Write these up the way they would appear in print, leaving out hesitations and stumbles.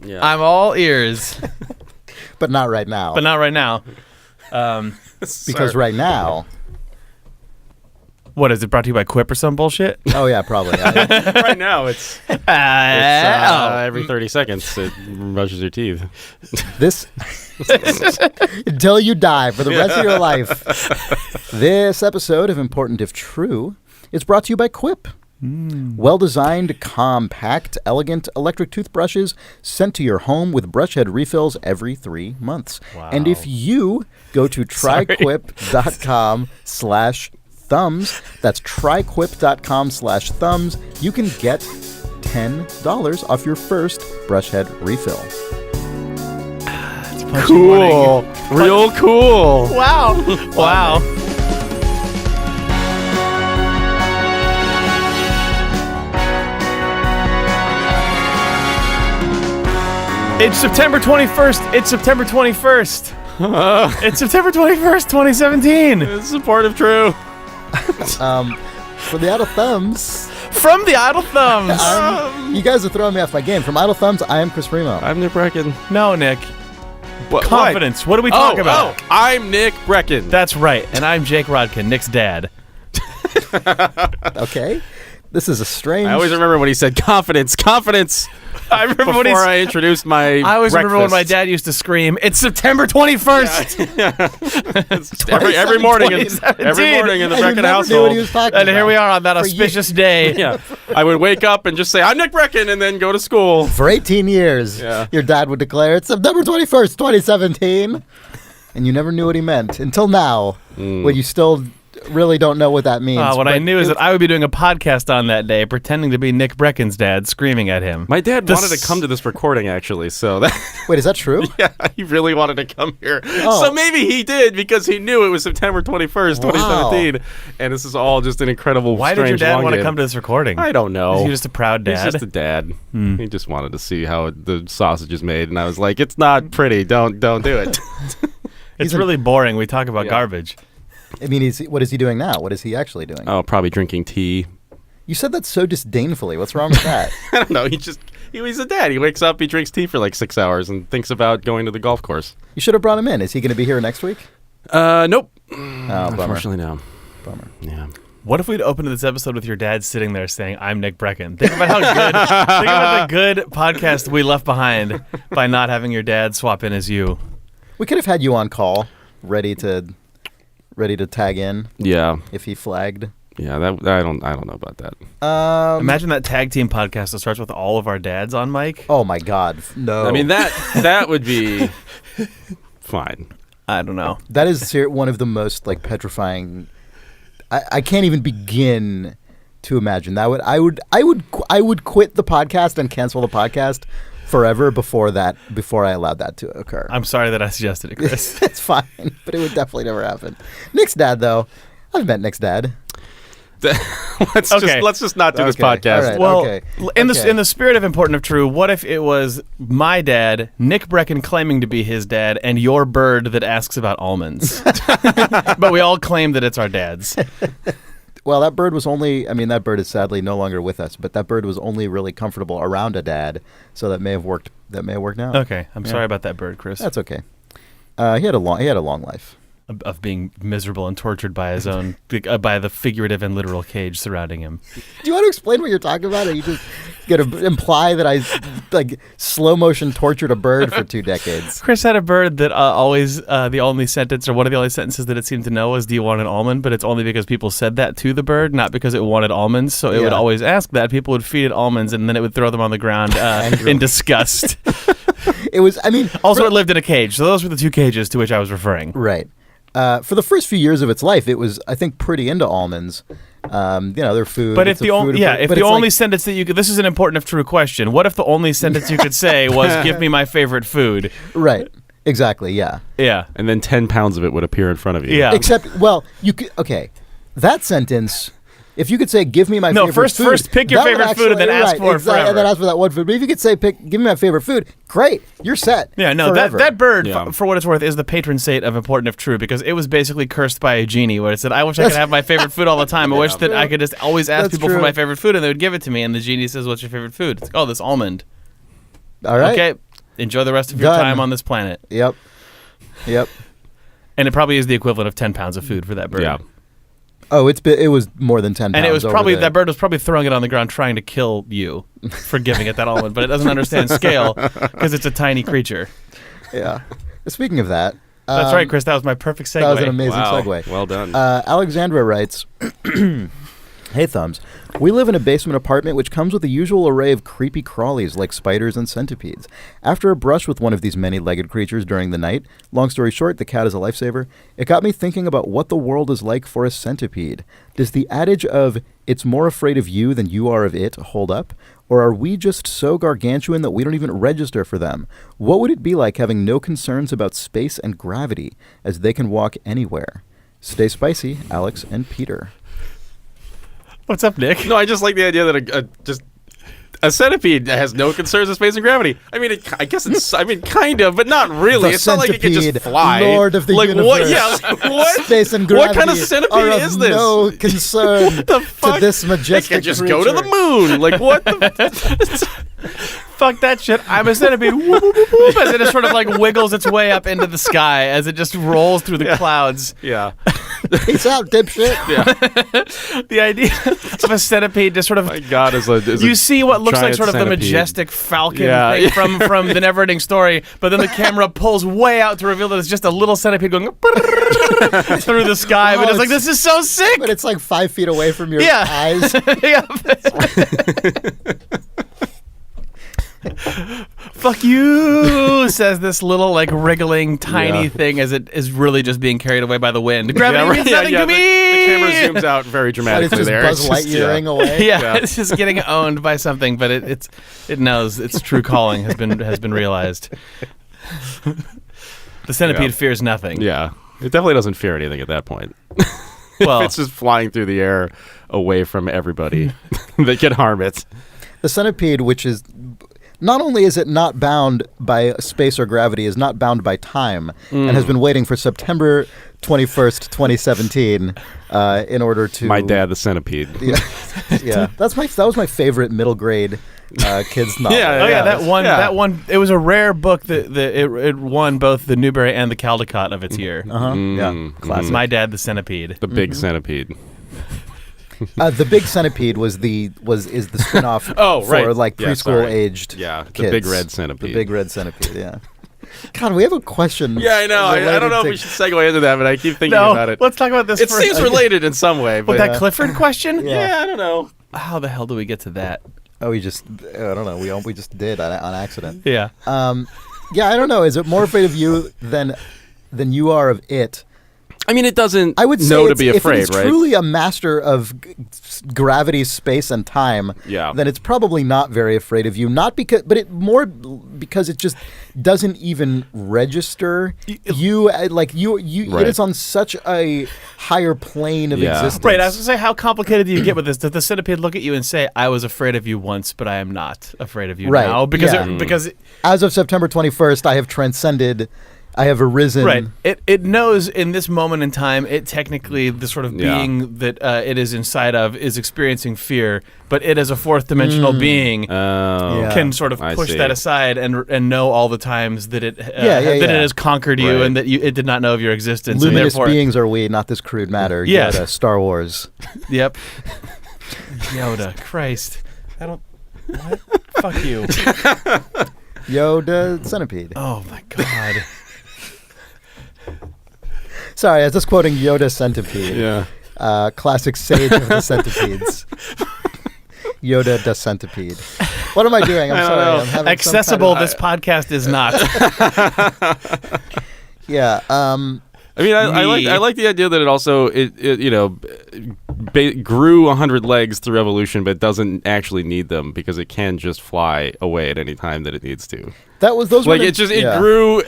Yeah. I'm all ears. But not right now. But not right now. Because right now... What, is it brought to you by Quip or some bullshit? Oh, yeah, probably. Right now, it's every 30 seconds it brushes your teeth. This... until you die for the rest of your life. This episode of Important If True is brought to you by Quip. Well-designed, compact, elegant electric toothbrushes sent to your home with brush head refills every 3 months. Wow. And if you go to tryquip.com/thumbs, that's tryquip.com/thumbs, you can get $10 off your first brush head refill. Cool. Real cool. Wow. Wow. It's September 21st. It's September 21st. It's September 21st, 2017. This is Important If True. For the Idle Thumbs... From the Idle Thumbs. You guys are throwing me off my game. From Idle Thumbs, I am Chris Primo. I'm Nick Brecken. No, Nick. What? Confidence. What are we talking about? I'm Nick Brecken. That's right. And I'm Jake Rodkin, Nick's dad. Okay. This is a strange... I always remember when he said confidence. I remember Before I introduced my I always remember when my breakfast. dad used to scream, "It's September 21st." every morning in the 2017. Brecken And you never household. knew what he was talking And here about. we are on that For auspicious day. Yeah, I would wake up and just say, "I'm Nick Brecken," and then go to school. For 18 years, Yeah. your dad would declare it's September 21st, 2017. And you never knew what he meant until now, when you still really don't know what that means. What I But knew is that I would be doing a podcast on that day, pretending to be Nick Brecken's dad, screaming at him. My dad wanted to come to this recording, actually, so that... Wait, is that true? Yeah, he really wanted to come here. Oh. So maybe he did because he knew it was September 21st, 2017. And this is all just an incredible, Why did your strange dad long want to game. come to this recording? I don't know. Is he just a proud dad? He's just a dad. He just wanted to see how the sausage is made, and I was like, "It's not pretty. Don't do it." It's really boring. We talk about garbage. I mean, what is he doing now? What is he actually doing? Oh, probably drinking tea. You said that so disdainfully. What's wrong with that? I don't know. He's a dad. He wakes up, he drinks tea for like 6 hours, and thinks about going to the golf course. You should have brought him in. Is he going to be here next week? Nope. Oh, bummer. Unfortunately, no. Bummer. Yeah. What if we'd opened this episode with your dad sitting there saying, "I'm Nick Brecken"? Think about how good. Think about the good podcast we left behind by not having your dad swap in as you. We could have had you on call, ready to tag in Yeah. if he flagged. Yeah. That I don't know about that. Imagine that tag team podcast that starts with all of our dads on mic. Oh my God, no! I mean that would be fine. I don't know. that is one of the most like petrifying. I can't even begin to imagine that. I would quit the podcast and cancel the podcast forever before I allowed that to occur. I'm sorry that I suggested it, Chris. It's fine, but it would definitely never happen. Nick's dad, though, I've met Nick's dad. Let's just not do this Okay, podcast. all right. Well, Okay. in the spirit of Important If True, what if it was my dad, Nick Brecken claiming to be his dad, and your bird that asks about almonds? But we all claim that it's our dad's. Well, that bird was only, that bird is sadly no longer with us, but that bird was only really comfortable around a dad, so that may have worked out. Okay, I'm sorry about that bird, Chris. That's okay. He had a long life. Of being miserable and tortured by his own, by the figurative and literal cage surrounding him. Do you want to explain what you're talking about, or you just going to imply that I slow motion tortured a bird for 2 decades? Chris had a bird that always, the only sentence, or one of the only sentences that it seemed to know was, "Do you want an almond?" But it's only because people said that to the bird, not because it wanted almonds. So it would always ask that. People would feed it almonds, and then it would throw them on the ground in disgust. It was, Also, it lived in a cage. So those were the 2 cages to which I was referring. right. For the first few years of its life, it was, I think, pretty into almonds. Their food. But if the only sentence that you could, this is an important if true question. What if the only sentence you could say was, "Give me my favorite food"? Right. Exactly. Yeah. Yeah. And then 10 pounds of it would appear in front of you. Yeah. Except, well, you could. Okay, that sentence. If you could say, "Give me my favorite food," first pick your that would favorite food and then ask for it forever. And then ask for that one food. But if you could say, "Give me my favorite food," great, you're set. Yeah, no, forever. that bird, Yeah. for what it's worth, is the patron saint of Important If True, because it was basically cursed by a genie where it said, "I wish I could have my favorite food all the time. I wish that I could just always ask That's people for true. my favorite food and they would give it to me." And the genie says, "What's your favorite food?" It's like, "Oh, this almond." All right. Okay. Enjoy the rest of your Done. time on this planet. Yep. And it probably is the equivalent of 10 pounds of food for that bird. Yeah. Oh, it was more than 10 pounds. And it was over probably the- that bird was probably throwing it on the ground trying to kill you for giving it that almond, but it doesn't understand scale because it's a tiny creature. Yeah. Speaking of that. That's right, Chris. That was my perfect segue. That was an amazing Wow. segue. Well done. Alexandra writes, Hey, Thumbs. We live in a basement apartment which comes with the usual array of creepy crawlies like spiders and centipedes. After a brush with one of these many-legged creatures during the night, long story short, the cat is a lifesaver, it got me thinking about what the world is like for a centipede. Does the adage of, it's more afraid of you than you are of it, hold up? Or are we just so gargantuan that we don't even register for them? What would it be like having no concerns about space and gravity, as they can walk anywhere? Stay spicy, Alex and Peter. What's up, Nick? No, I just like the idea that a centipede has no concerns of space and gravity. I mean, I guess it's. I mean, kind of, but not really. The It's not like it can just centipede, fly. Lord of the like universe. what? Yeah, like, what? Space and What gravity kind of centipede are of is this? No concern The fuck? to this It majestic can just creature. go to the moon. Like what? The Fuck that shit. I'm a centipede. Whoop, whoop, whoop, whoop, as it just sort of like wiggles its way up into the sky as it just rolls through the clouds. yeah. Peace out, dipshit. The idea of a centipede just sort of. My God, is You see what looks like giant sort of the centipede. majestic falcon Yeah. thing from the Neverending Story, but then the camera pulls way out to reveal that it's just a little centipede going through the sky. But Oh, it's like, this is so sick. But it's like 5 feet away from your Yeah. eyes. Yeah. Fuck you, says this little like wriggling tiny Yeah. thing as it is really just being carried away by the wind. Gravity means nothing to me. The camera zooms out very And dramatically it's just there. Buzz It's just- Lightyearing away. Yeah, Yeah. it's just getting owned by something, but it knows its true calling has been realized. The centipede Yeah. fears nothing. Yeah. It definitely doesn't fear anything at that point. Well, It's just flying through the air away from everybody that can harm it. The centipede, which is not only is it not bound by space or gravity, is not bound by time, and has been waiting for September 21st, 2017, in order to. My dad, the centipede. Yeah, yeah. That was my favorite middle grade kids novel. Yeah, oh yeah, yeah. that one. It was a rare book that it won both the Newbery and the Caldecott of its year. Uh-huh. Yeah, classic. My Dad, the Centipede. The big centipede. The Big Centipede is the spinoff Oh, for right. like Yeah, preschool sorry. aged Yeah, the kids. big red centipede. The Big Red Centipede, yeah. God, we have a question. Yeah, I know. I don't related know if to- we should segue into that, but I keep thinking No, about it. let's talk about this. It for seems related in some way, but that Clifford question. Yeah. I don't know. How the hell do we get to that? Oh, I don't know. We just did on accident. Yeah. Yeah, I don't know. Is it more afraid of you than you are of it? I mean, it doesn't I would say know to it's- be if afraid, it is right? truly a master of gravity, space, and time, Yeah. then it's probably not very afraid of you. Not because, but because it just doesn't even register you. Like you. Right. It is on such a higher plane of Yeah. existence. Right, I was going to say, how complicated do you get with this? Does the centipede look at you and say, I was afraid of you once, but I am not afraid of you Right, now? Because, yeah. because As of September 21st, I have transcended. I have arisen. right, it knows in this moment in time, it technically, the sort of Yeah. being that it is inside of is experiencing fear, but it as a fourth dimensional being Oh. Yeah. can sort of I push see. that aside and know all the times that it Yeah, that yeah. it has conquered you Right. and that it did not know of your existence. Luminous and therefore, beings are we, not this crude matter. Yeah. Yoda, Star Wars. Yep. Yoda, Christ, I don't. What? Fuck you. Yoda, Centipede. Oh my God. Sorry, I was just quoting Yoda Centipede. Yeah. Classic sage of the centipedes. Yoda the Centipede. What am I doing? I'm I don't sorry. know. I'm having Accessible. Some kind This podcast is not. yeah. I mean, I like the idea that it also grew 100 legs through evolution, but doesn't actually need them because it can just fly away at any time that it needs to. Those Like were it grew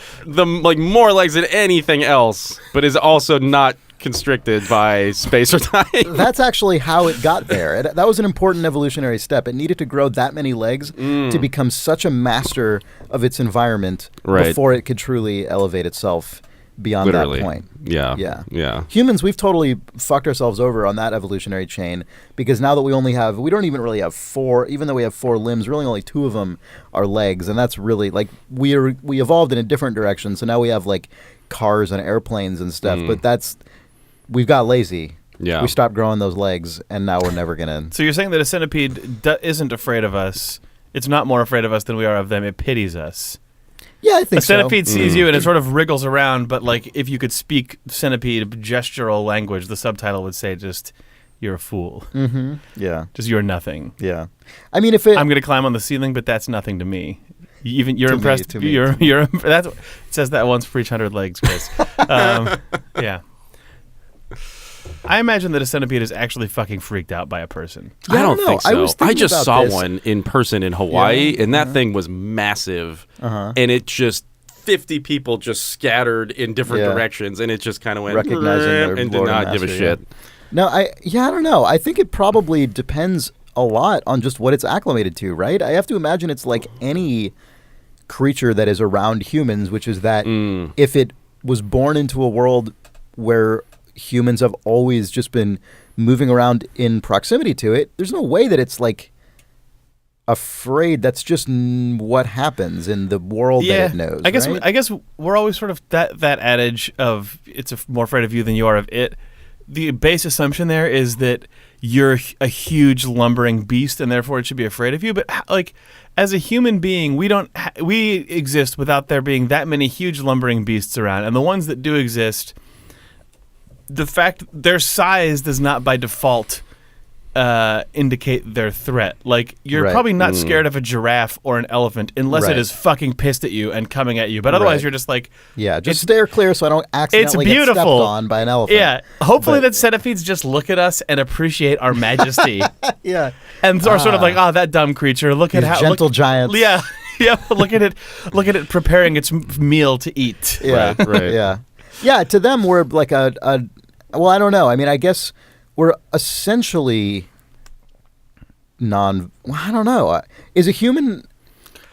more legs than anything else, but is also not constricted by space or time. That's actually how it got there. That was an important evolutionary step. It needed to grow that many legs to become such a master of its environment Right. before it could truly elevate itself beyond Literally. that point. Yeah. Yeah. Humans, we've totally fucked ourselves over on that evolutionary chain because now that we don't even really have 4, even though we have 4 limbs, really only 2 of them are legs. And that's really like, we evolved in a different direction. So now we have like cars and airplanes and stuff, but we've got lazy. Yeah. We stopped growing those legs and now we're never going to. So you're saying that a centipede isn't afraid of us. It's not more afraid of us than we are of them. It pities us. Yeah, I think so. A centipede sees you and it sort of wriggles around, but like if you could speak centipede gestural language, the subtitle would say just, you're a fool. Mm-hmm. Yeah. Just you're nothing. Yeah. I mean, I'm going to climb on the ceiling, but that's nothing to me. Even you're To impressed. me. You're that's it says that once for each 100 legs, Chris. Yeah. I imagine that a centipede is actually fucking freaked out by a person. Yeah, I don't know. think so. I was thinking just about saw this. one in person in Hawaii, and that thing was massive. And it just 50 people just scattered in different directions, and it just kind of went Recognizing their and did Lord not and give a Master, shit. No, I don't know. I think it probably depends a lot on just what it's acclimated to, right? I have to imagine it's like any creature that is around humans, which is that if it was born into a world where humans have always just been moving around in proximity to it, there's no way that it's like afraid. That's just what happens in the world that it knows. I guess right? I guess we're always sort of that adage of it's more afraid of you than you are of it. The base assumption there is that you're a huge lumbering beast and therefore it should be afraid of you. But like as a human being, we exist without there being that many huge lumbering beasts around, and the ones that do exist, the fact their size does not by default indicate their threat. Like you're probably not scared of a giraffe or an elephant unless it is fucking pissed at you and coming at you. But otherwise, you're just like, just steer clear so I don't accidentally get stepped on by an elephant. Yeah, hopefully that centipedes just look at us and appreciate our majesty. Yeah, and are sort of like, oh, that dumb creature. Look at how gentle giants. Yeah, yeah. Look at it preparing its meal to eat. Yeah, right. Yeah. To them, we're like well, I don't know. I mean, I guess we're essentially I don't know. Is a human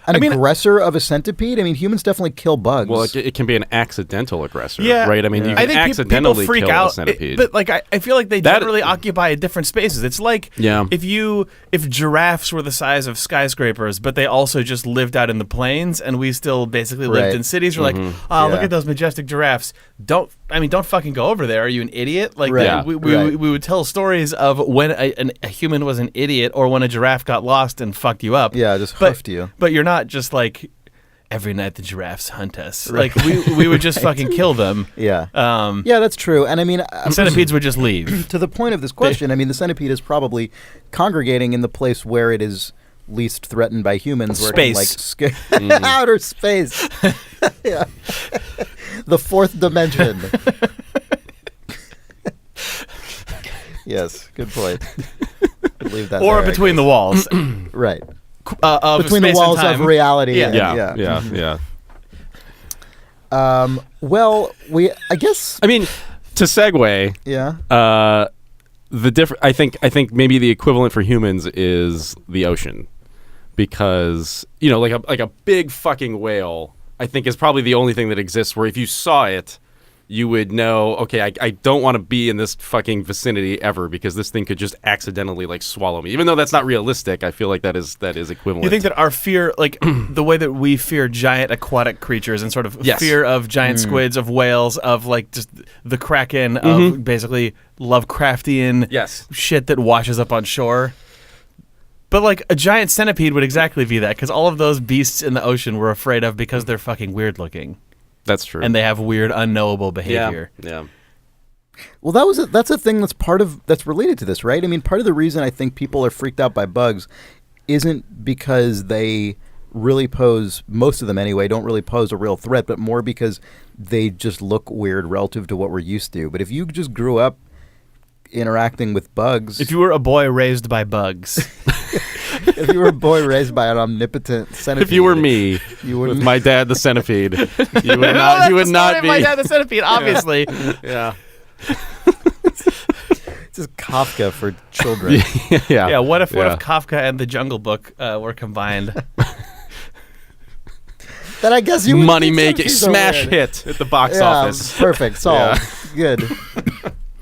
an aggressor of a centipede? I mean, humans definitely kill bugs. Well, it can be an accidental aggressor, yeah, right? I mean, you I can think accidentally people freak kill out, a centipede. but like I feel like they generally occupy different spaces. It's like if giraffes were the size of skyscrapers, but they also just lived out in the plains, and we still basically lived in cities. We're like, oh, look at those majestic giraffes. Don't fucking go over there. Are you an idiot? Like we would tell stories of when a human was an idiot or when a giraffe got lost and fucked you up. Yeah, just hoofed you. But you're not just like every night the giraffes hunt us. Like we would just fucking kill them. Yeah. Yeah, that's true. And I mean, centipedes would just leave. To the point of this question, I mean, the centipede is probably congregating in the place where it is least threatened by humans. Where Space. It can, like, outer space. Yeah. The fourth dimension. Yes, good point. Leave that or there, between the walls. Right. Between the walls of reality. Yeah. Well, I guess. I mean, to segue. Yeah. I think maybe the equivalent for humans is the ocean, because like a big fucking whale, I think is probably the only thing that exists where if you saw it, you would know, okay, I don't want to be in this fucking vicinity ever because this thing could just accidentally like swallow me. Even though that's not realistic, I feel like that is equivalent. You think that our fear, like the way that we fear giant aquatic creatures and sort of fear of giant squids, of whales, of like just the kraken, of basically Lovecraftian shit that washes up on shore. But like a giant centipede would exactly be that, because all of those beasts in the ocean we're afraid of because they're fucking weird looking. That's true. And they have weird, unknowable behavior. Yeah. Well, that's a thing that's related to this, right? I mean, part of the reason I think people are freaked out by bugs isn't because they really pose, most of them anyway, don't really pose a real threat, but more because they just look weird relative to what we're used to. But if you just grew up interacting with bugs... If you were a boy raised by bugs... If you were a boy raised by an omnipotent centipede, if you were me, with my dad the centipede, you would not. You would not be my dad the centipede, obviously. Yeah. It's just Kafka for children. Yeah. What if Kafka and the Jungle Book were combined? Then I guess you would money think making centipedes are smash weird. hit at the box Yeah, office. perfect. Solved. Good.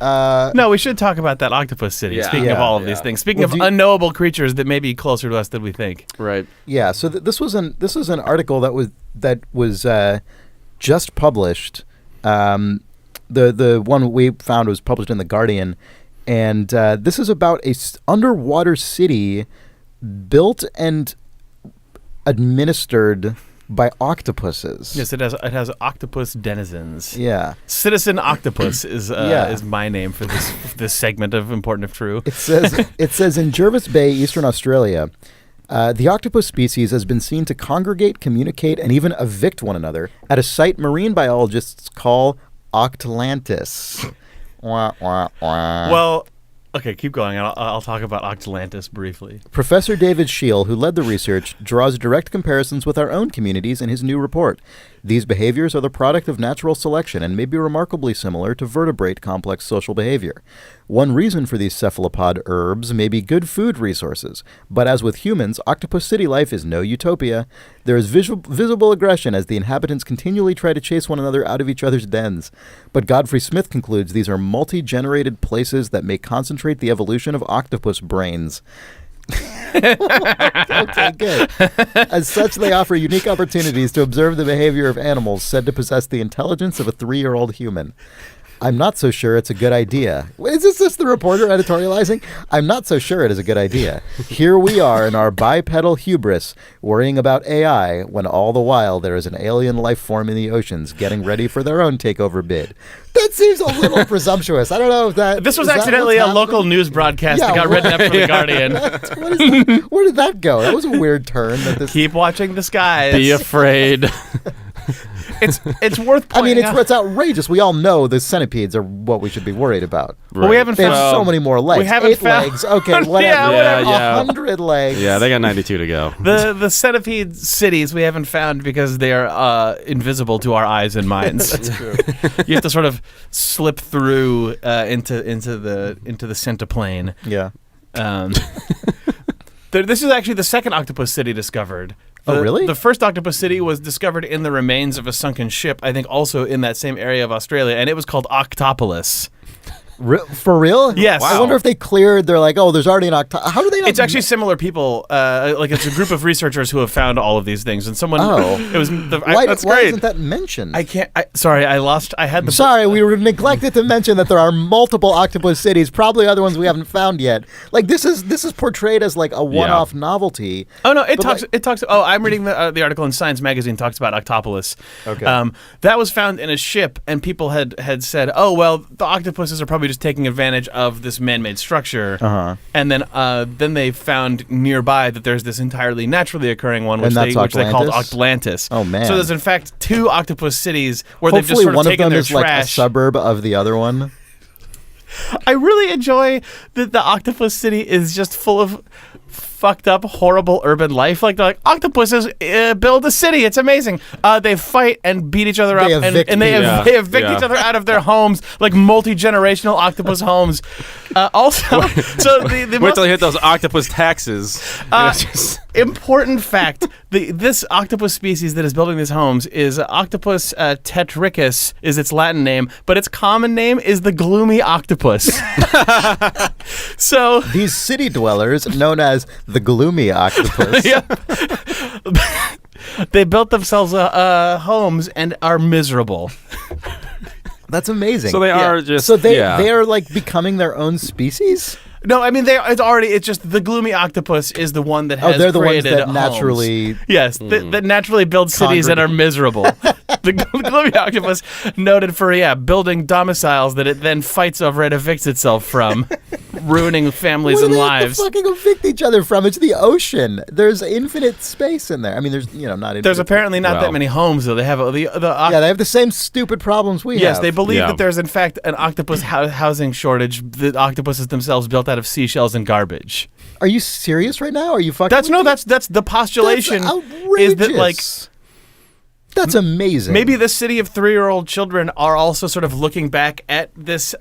No, we should talk about that octopus city. Yeah. Speaking of Yeah. all of these things, speaking Well, of do you- unknowable creatures that may be closer to us than we think. Right. Yeah. So this was an article that was just published. The one we found was published in The Guardian, and this is about a underwater city built and administered by octopuses. Yes, it has octopus denizens. Yeah. Citizen Octopus is Yeah. is my name for this segment of Important If True. It says in Jervis Bay, Eastern Australia, the octopus species has been seen to congregate, communicate, and even evict one another at a site marine biologists call Octalantis. Wah, wah, wah. Well, okay, keep going. I'll talk about Octalantis briefly. Professor David Scheel, who led the research, draws direct comparisons with our own communities in his new report. These behaviors are the product of natural selection and may be remarkably similar to vertebrate complex social behavior. One reason for these cephalopod herbs may be good food resources, but as with humans, octopus city life is no utopia. There is visible aggression as the inhabitants continually try to chase one another out of each other's dens. But Godfrey Smith concludes these are multi-generated places that may concentrate the evolution of octopus brains. Okay, good. As such, they offer unique opportunities to observe the behavior of animals said to possess the intelligence of a 3-year-old human. I'm not so sure it's a good idea. Is this just the reporter editorializing? I'm not so sure it is a good idea. Here we are in our bipedal hubris, worrying about AI, when all the while there is an alien life form in the oceans getting ready for their own takeover bid. That seems a little presumptuous. I don't know if that... This was is that accidentally what's a local happening? news broadcast Yeah, that got what- written up for The Guardian. Where did that go? That was a weird turn. That this... Keep watching the skies. Be afraid. It's worth I mean, pointing out. it's outrageous. We all know the centipedes are what we should be worried about. Well, we haven't They have found so many more legs. we haven't 8 found- legs. Okay, whatever. Yeah, whatever. Yeah. 100 legs. Yeah, they got 92 to go. the centipede cities we haven't found because they are invisible to our eyes and minds. That's true. You have to sort of slip through into the centiplane. Yeah. This is actually the second octopus city discovered. Oh, really? The first octopus city was discovered in the remains of a sunken ship, I think also in that same area of Australia, and it was called Octopolis. For real? Yes. I wonder if they cleared. They're like, oh, there's already an octopus. How do they not? It's actually similar people. Like it's a group of researchers who have found all of these things, and someone. Oh. It was. Why That's why great. isn't that mentioned? I can't. Sorry, I lost. I had the. Sorry, we were neglected to mention that there are multiple octopus cities, probably other ones we haven't found yet. Like this is portrayed as like a one-off novelty. Oh no! It But talks. like- It talks. Oh, I'm reading the article in Science Magazine. Talks about Octopolis. Okay. That was found in a ship, and people had said, "Oh well, the octopuses are probably just taking advantage of this man-made structure." Uh-huh. And then they found nearby that there's this entirely naturally occurring one, which And that's they called Octalantis? Octalantis. Oh, man. So there's in fact 2 octopus cities where they've just Hopefully sort of one of taken them their is like a trash. suburb of the other one. I really enjoy that the octopus city is just full of fucked up, horrible urban life. Like they're like, octopuses build a city. It's amazing. They fight and beat each other They up, evict and they people. they evict Yeah. each other out of their homes, like multi-generational octopus homes. Also, so the Wait most till you hit those octopus taxes. It's just- important fact: this octopus species that is building these homes is Octopus tetricus is its Latin name, but its common name is the Gloomy Octopus. So. These city dwellers, known as the Gloomy Octopus, Yeah. They built themselves homes and are miserable. that's amazing. so they are just. So they yeah. are like becoming their own species. No, I mean it's just the Gloomy Octopus is the one that has They're the ones created that homes. naturally. Yes, that naturally build cities that are miserable. The Gloomy Octopus, noted for building domiciles that it then fights over and evicts itself from, ruining families What do and they lives. have to fucking evict each other from? It's the ocean. There's infinite space in there. I mean, there's not infinite. There's apparently not that Well. many homes though. They have Yeah, they have the same stupid problems we have. Yes, they believe Yeah. that there's in fact an octopus housing shortage. The octopuses themselves built out of seashells and garbage. Are you serious right now? Are you fucking? That's the postulation. That's is that like outrageous. That's amazing. maybe the city of 3-year-old children are also sort of looking back at this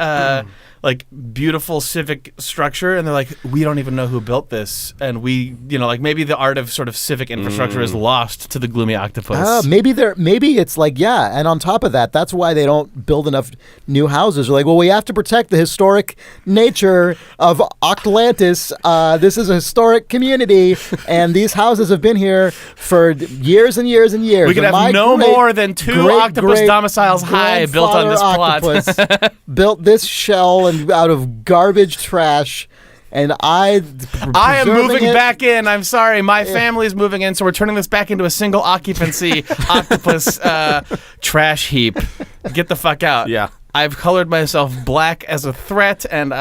like beautiful civic structure, and they're like, we don't even know who built this, and we, like maybe the art of sort of civic infrastructure is lost to the Gloomy Octopus. Maybe it's like, yeah, and on top of that, that's why they don't build enough new houses. They're like, well, we have to protect the historic nature of Atlantis. This is a historic community, and these houses have been here for years and years and years. We could have no more than 2 octopus domiciles high built on this plot. Built this shell and out of garbage trash, and I am moving back in. I'm sorry, my family is moving in, so we're turning this back into a single occupancy octopus trash heap. Get the fuck out. Yeah. I've colored myself black as a threat, and they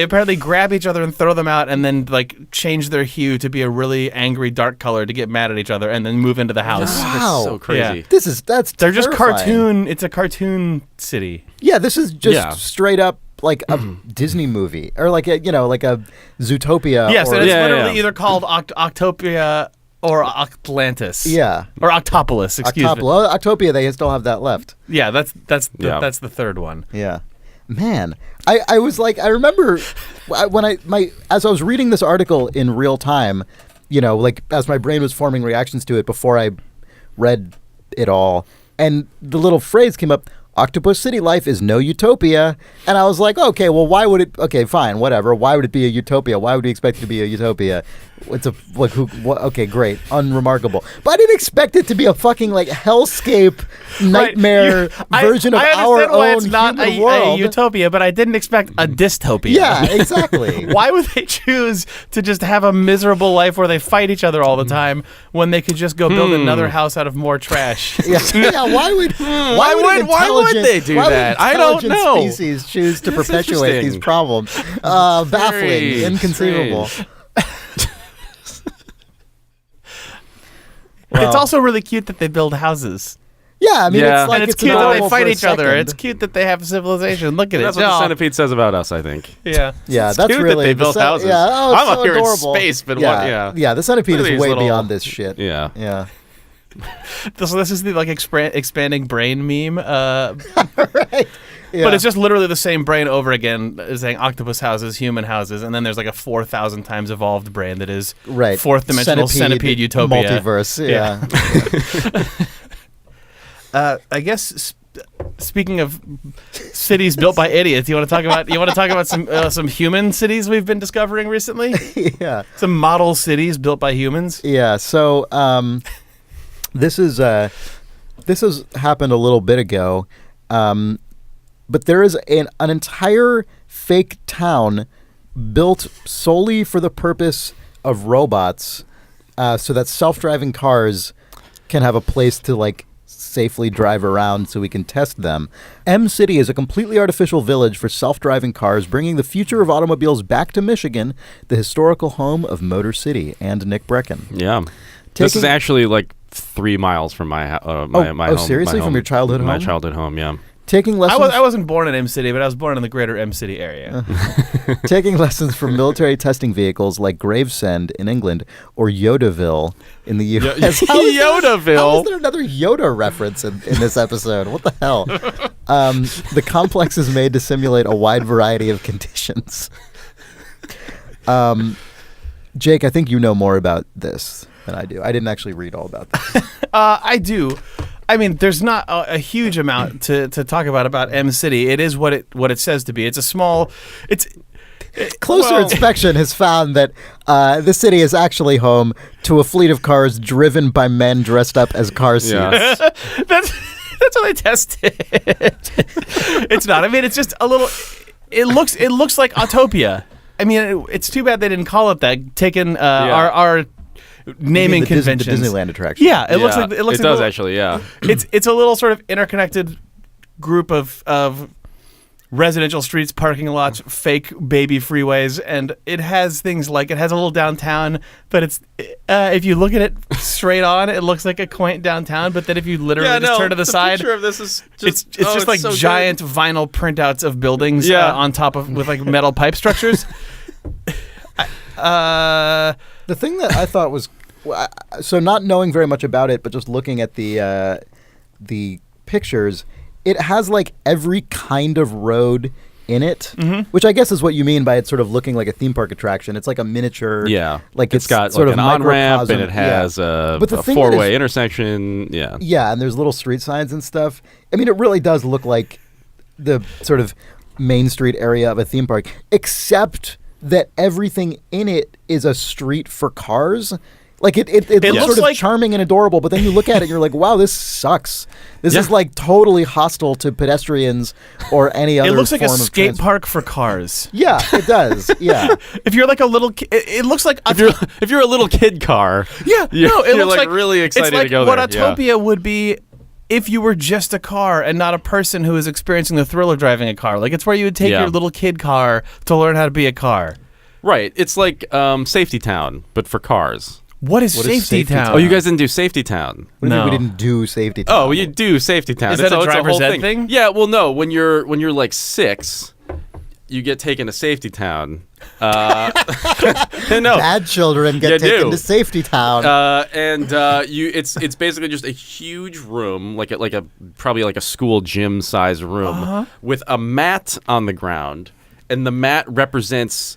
apparently grab each other and throw them out, and then like change their hue to be a really angry dark color to get mad at each other, and then move into the house. Wow. That's so crazy. Yeah. They're They're just terrifying. cartoon. It's a cartoon city. Yeah, this is just straight up like a Disney movie, or like a Zootopia. Yes, or, and it's literally either called Octopia or Atlantis. Yeah. Or Octopolis, excuse me. Octopia, they still have that left. Yeah, that's the third one. Yeah. Man, I was like, I remember as I was reading this article in real time, like as my brain was forming reactions to it before I read it all, and the little phrase came up, Octopus City life is no utopia. And I was like, okay, well, why would it? Okay, fine, whatever. Why would it be a utopia? Why would we expect it to be a utopia? It's okay, great, unremarkable. But I didn't expect it to be a fucking like hellscape nightmare version of our why own it's not human a world. utopia, but I didn't expect a dystopia. Yeah, exactly. Why would they choose to just have a miserable life where they fight each other all the time when they could just go build another house out of more trash? Yeah, why would they do that? I don't know. Species choose to perpetuate these problems. Baffling, inconceivable. It's also really cute that they build houses. Yeah, I mean, it's like and it's cute that they fight each other. It's cute that they have civilization. Look at That's it. what the centipede says about us, I think. Yeah, it's that's cute really that they built houses. Yeah, I'm up so here adorable. in space, but yeah, the centipede is way beyond this shit. Yeah. So this is the like expanding brain meme. Right. Yeah. But it's just literally the same brain over again, saying octopus houses, human houses, and then there's like a 4,000 times evolved brain that is fourth dimensional centipede utopia. Multiverse, I guess speaking of cities built by idiots, you want to talk about some human cities we've been discovering recently? Yeah. Some model cities built by humans? Yeah, so this has happened a little bit ago. But there is an entire fake town built solely for the purpose of robots, so that self-driving cars can have a place to like safely drive around so we can test them. M City is a completely artificial village for self-driving cars, bringing the future of automobiles back to Michigan, the historical home of Motor City and Nick Brecken. Yeah. This is actually like 3 miles from my home. Seriously? From your childhood home? My childhood home, yeah. Taking lessons. I wasn't born in M City, but I was born in the greater M City area. Taking lessons from military testing vehicles like Gravesend in England or Yodaville in the U.S. Yodaville? How is there another Yoda reference in this episode? What the hell? The complex is made to simulate a wide variety of conditions. Jake, I think you know more about this than I do. I didn't actually read all about this. I do. I mean, there's not a huge amount to talk about M City. It is what it says to be. It's a small. Closer inspection has found that the city is actually home to a fleet of cars driven by men dressed up as car seats. Yeah. That's how they test it. It's not. I mean, it's just a little. It looks like Autopia. I mean, it's too bad they didn't call it that. Taking our naming conventions. The Disneyland attraction. Yeah, it looks like it looks. It does actually. Yeah. It's a little sort of interconnected group of residential streets, parking lots, fake baby freeways, and it has things like it has a little downtown, but it's if you look at it straight on, it looks like a quaint downtown. But then if you literally just turn to the side, picture of this is just, it's just like so giant vinyl printouts of buildings on top of with like metal pipe structures. The thing that I thought was so not knowing very much about it, but just looking at the pictures, it has like every kind of road in it, Mm-hmm. which I guess is what you mean by it sort of looking like a theme park attraction. It's like a miniature. Yeah, like it's got sort like of an on ramp, and microcosm. it has a But the thing that four-way is- intersection. Yeah, Yeah, and there's little street signs and stuff. I mean, it really does look like the sort of Main Street area of a theme park, except that everything in it is a street for cars. Like it looks looks sort of like- charming and adorable, but then you look at it and you're like, wow, this sucks. This Yeah. is like totally hostile to pedestrians or any other It looks like a form of skate trans- park for cars. Yeah, it does. Yeah. If you're like a little kid, it looks like if you're a little kid car, yeah, you're, no, it you're looks like really excited it's like to go what there. Autopia would be if you were just a car and not a person who is experiencing the thrill of driving a car. Like it's where you would take Yeah. your little kid car to learn how to be a car. Right. It's like Safety Town, but for cars. What is What is Safety Safety Town? Town? Oh, you guys didn't do Safety Town. What do you mean No. we didn't do Safety Oh, Town? well, you do Safety Town. Is that a it's driver's whole ed thing? Yeah. Well, no. When you're like 6, you get taken to Safety Town. No. Bad children get You taken do. to Safety Town. It's basically just a huge room, like a probably like a school gym size room with a mat on the ground, and the mat represents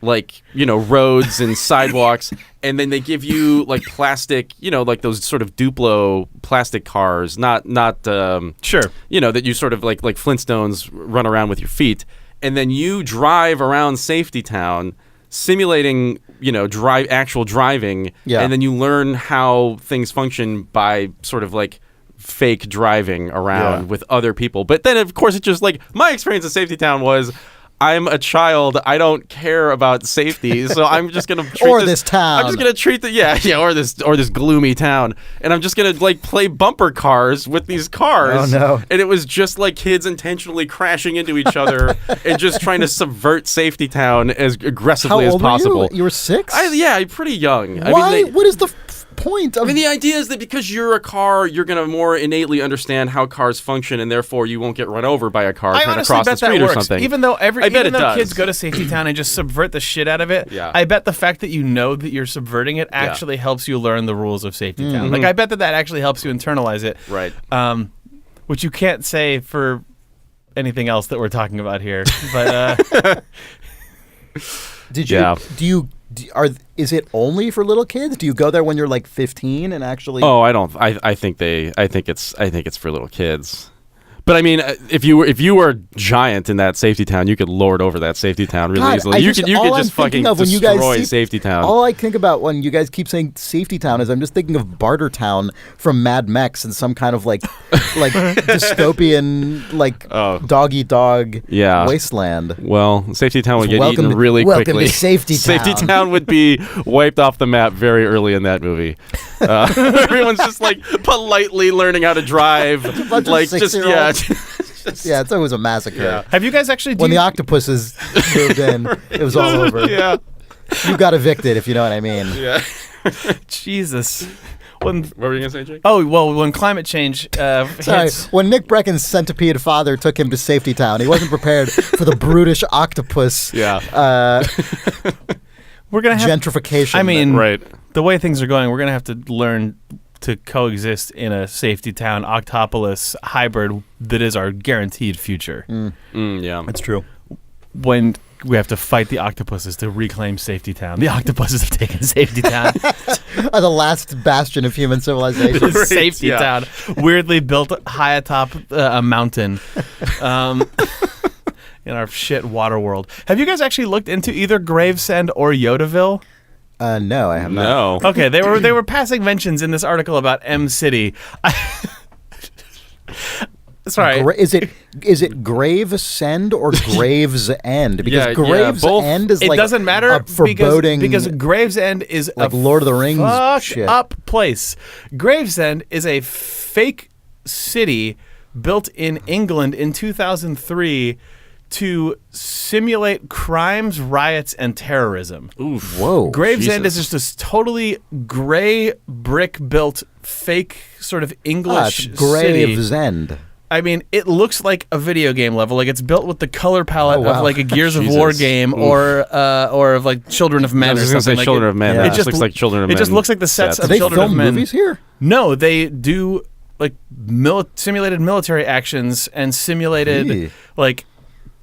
like roads and sidewalks, and then they give you like plastic, like those sort of Duplo plastic cars, not Sure. that you sort of like Flintstones run around with your feet, and then you drive around Safety Town simulating actual driving, Yeah. and then you learn how things function by sort of like fake driving around Yeah. with other people. But then of course it's just like my experience at Safety Town was I'm a child. I don't care about safety, so I'm just gonna treat Or this town. I'm just gonna treat or this gloomy town, and I'm just gonna like play bumper cars with these cars. Oh, no. And it was just like kids intentionally crashing into each other and just trying to subvert Safety Town as How aggressively as old possible. were you? You were 6? Yeah, pretty young. Why? What is the point of... I mean, the idea is that because you're a car, you're going to more innately understand how cars function, and therefore you won't get run over by a car I trying to honestly cross the bet that street or works. something. Even though I bet even it though does. kids go to Safety Town and just subvert the shit out of it, Yeah. I bet the fact that you know that you're subverting it actually helps you learn the rules of Safety Town. Like I bet that actually helps you internalize it. Right. Which you can't say for anything else that we're talking about here. But Did you... Yeah. Is it only for little kids? Do you go there when you're like 15 and actually... Oh, I don't. I think it's for little kids. But I mean, if you were a giant in that Safety Town, you could lord over that Safety Town really God, easily. I You just- could all I'm just fucking thinking of when you guys destroy see- Safety Town. All I think about when you guys keep saying Safety Town is I'm just thinking of Barter Town from Mad Max and some kind of like dystopian like dog eat dog Yeah. wasteland. Well, Safety Town would get Welcome eaten to- really welcome quickly. to Safety Town. Safety Town would be wiped off the map very early in that movie. Everyone's just like politely learning how to drive. bunch of Like just six-year-olds. Yeah, it's always a massacre. Yeah. have you guys actually When the octopuses moved in, it was all over. yeah. You got evicted, if you know what I mean. Yeah. Jesus. When What were you gonna say, Jake? oh well, when climate change Sorry, hits, when Nick Brecken's centipede father took him to Safety Town, he wasn't prepared for the brutish octopus Yeah. we're gonna have. gentrification. I mean, Right. the way things are going, we're gonna have to learn to coexist in a Safety Town Octopolis hybrid that is our guaranteed future. Yeah. It's true. When we have to fight the octopuses to reclaim Safety Town. The octopuses have taken Safety Town. The last bastion of human civilization. Right, Safety yeah. Town, weirdly built high atop a mountain. In our shit water world. Have you guys actually looked into either Gravesend or Yodaville? No, I have not. No. Okay, they were passing mentions in this article about M City. Sorry. Is it Gravesend or Gravesend? Because Yeah, Gravesend both. is It like doesn't matter a foreboding because Gravesend is like a Lord of the Rings fucked shit. up place. Gravesend is a fake city built in England in 2003 to simulate crimes, riots, and terrorism. Oof. Whoa. Gravesend Jesus. is just this totally gray brick built fake sort of English it's city. Gravesend. I mean, it looks like a video game level. Like it's built with the color palette Oh, wow. of like a Gears of War Jesus. game Oof. or of like Children of Men I or was gonna something. say Like Children it, of Men. Yeah. That It just just looks like Children of Men. It just looks like the sets Do of they Children film of Men. movies here? No, they do simulated military actions and simulated Eee. like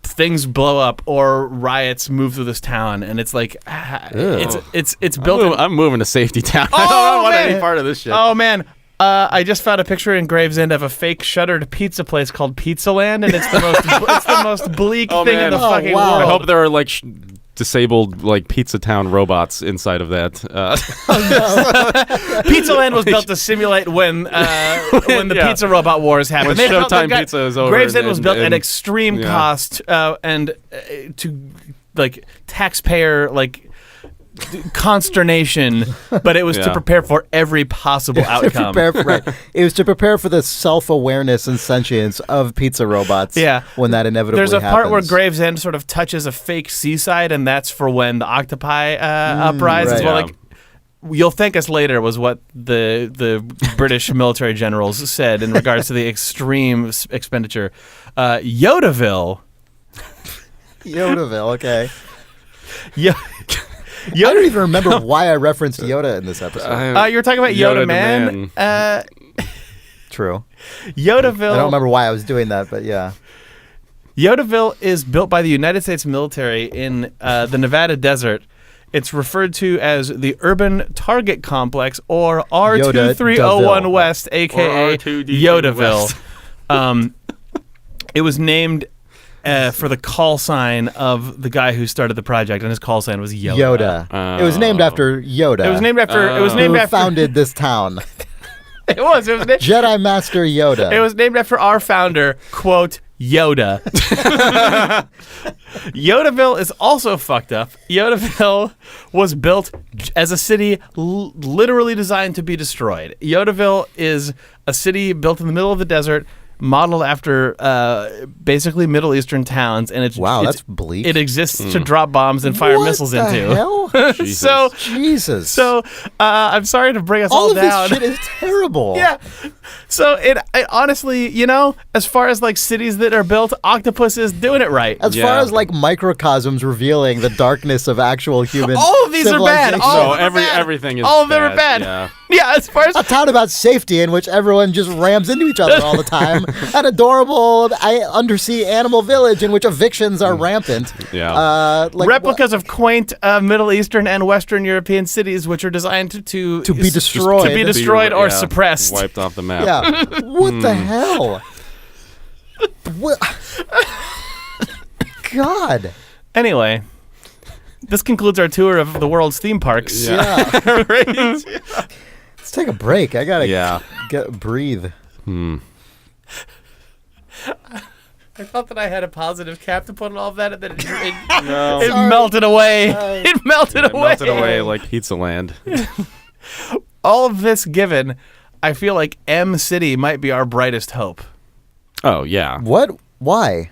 things blow up or riots move through this town, and it's like it's built. I'm moving to Safety Town. I don't want any part of this shit. Oh man. I just found a picture in Gravesend of a fake shuttered pizza place called Pizza Land, and it's the most bleak thing in the fucking wow. world. I hope there are like disabled like Pizza Town robots inside of that. Pizza Land was built to simulate when the pizza robot wars happened. When Showtime Pizza is over. Gravesend was built at and extreme cost and to like taxpayer consternation, but it was to prepare for every possible outcome. It was to prepare for the self-awareness and sentience of pizza robots. Yeah. When that inevitably There's a happens. part where Gravesend sort of touches a fake seaside, and that's for when the octopi uprise. right. As well, Yeah. You'll thank us later was what the British military generals said in regards to the extreme expenditure. Yodaville. Yodaville, okay. Yeah. I don't even remember why I referenced Yoda in this episode. You were talking about Yoda Man. True. Yodaville. I don't remember why I was doing that, but yeah. Yodaville is built by the United States military in the Nevada desert. It's referred to as the Urban Target Complex, or R2301 West, a.k.a. Yodaville. It was named for the call sign of the guy who started the project, and his call sign was Yoda. It was named after Yoda. It was named after. Who founded this town. It was Jedi Master Yoda. It was named after our founder, quote, Yoda. Yodaville is also fucked up. Yodaville was built as a city literally designed to be destroyed. Yodaville is a city built in the middle of the desert, modeled after basically Middle Eastern towns, and that's bleak. It exists to drop bombs and fire missiles What into. the hell? Jesus. So I'm sorry to bring us all down. All of this shit is terrible. Yeah. So it honestly, as far as like cities that are built, Octopus is doing it right. As far as like microcosms revealing the darkness of actual human all of these are bad. Everything is all of them are bad. Yeah, as far as a town about safety in which everyone just rams into each other all the time. An adorable undersea animal village in which evictions are rampant. Yeah. Replicas of quaint Middle Eastern and Western European cities, which are designed to be destroyed. To be destroyed or suppressed. Wiped off the map. Yeah. What the hell? What? God. Anyway, this concludes our tour of the world's theme parks. Yeah. Right? Let's take a break. I gotta breathe. I thought that I had a positive cap to put on all of that, and then it melted away. It melted away. Melted away like Pizza Land. All of this given, I feel like M City might be our brightest hope. Oh, yeah. What? Why?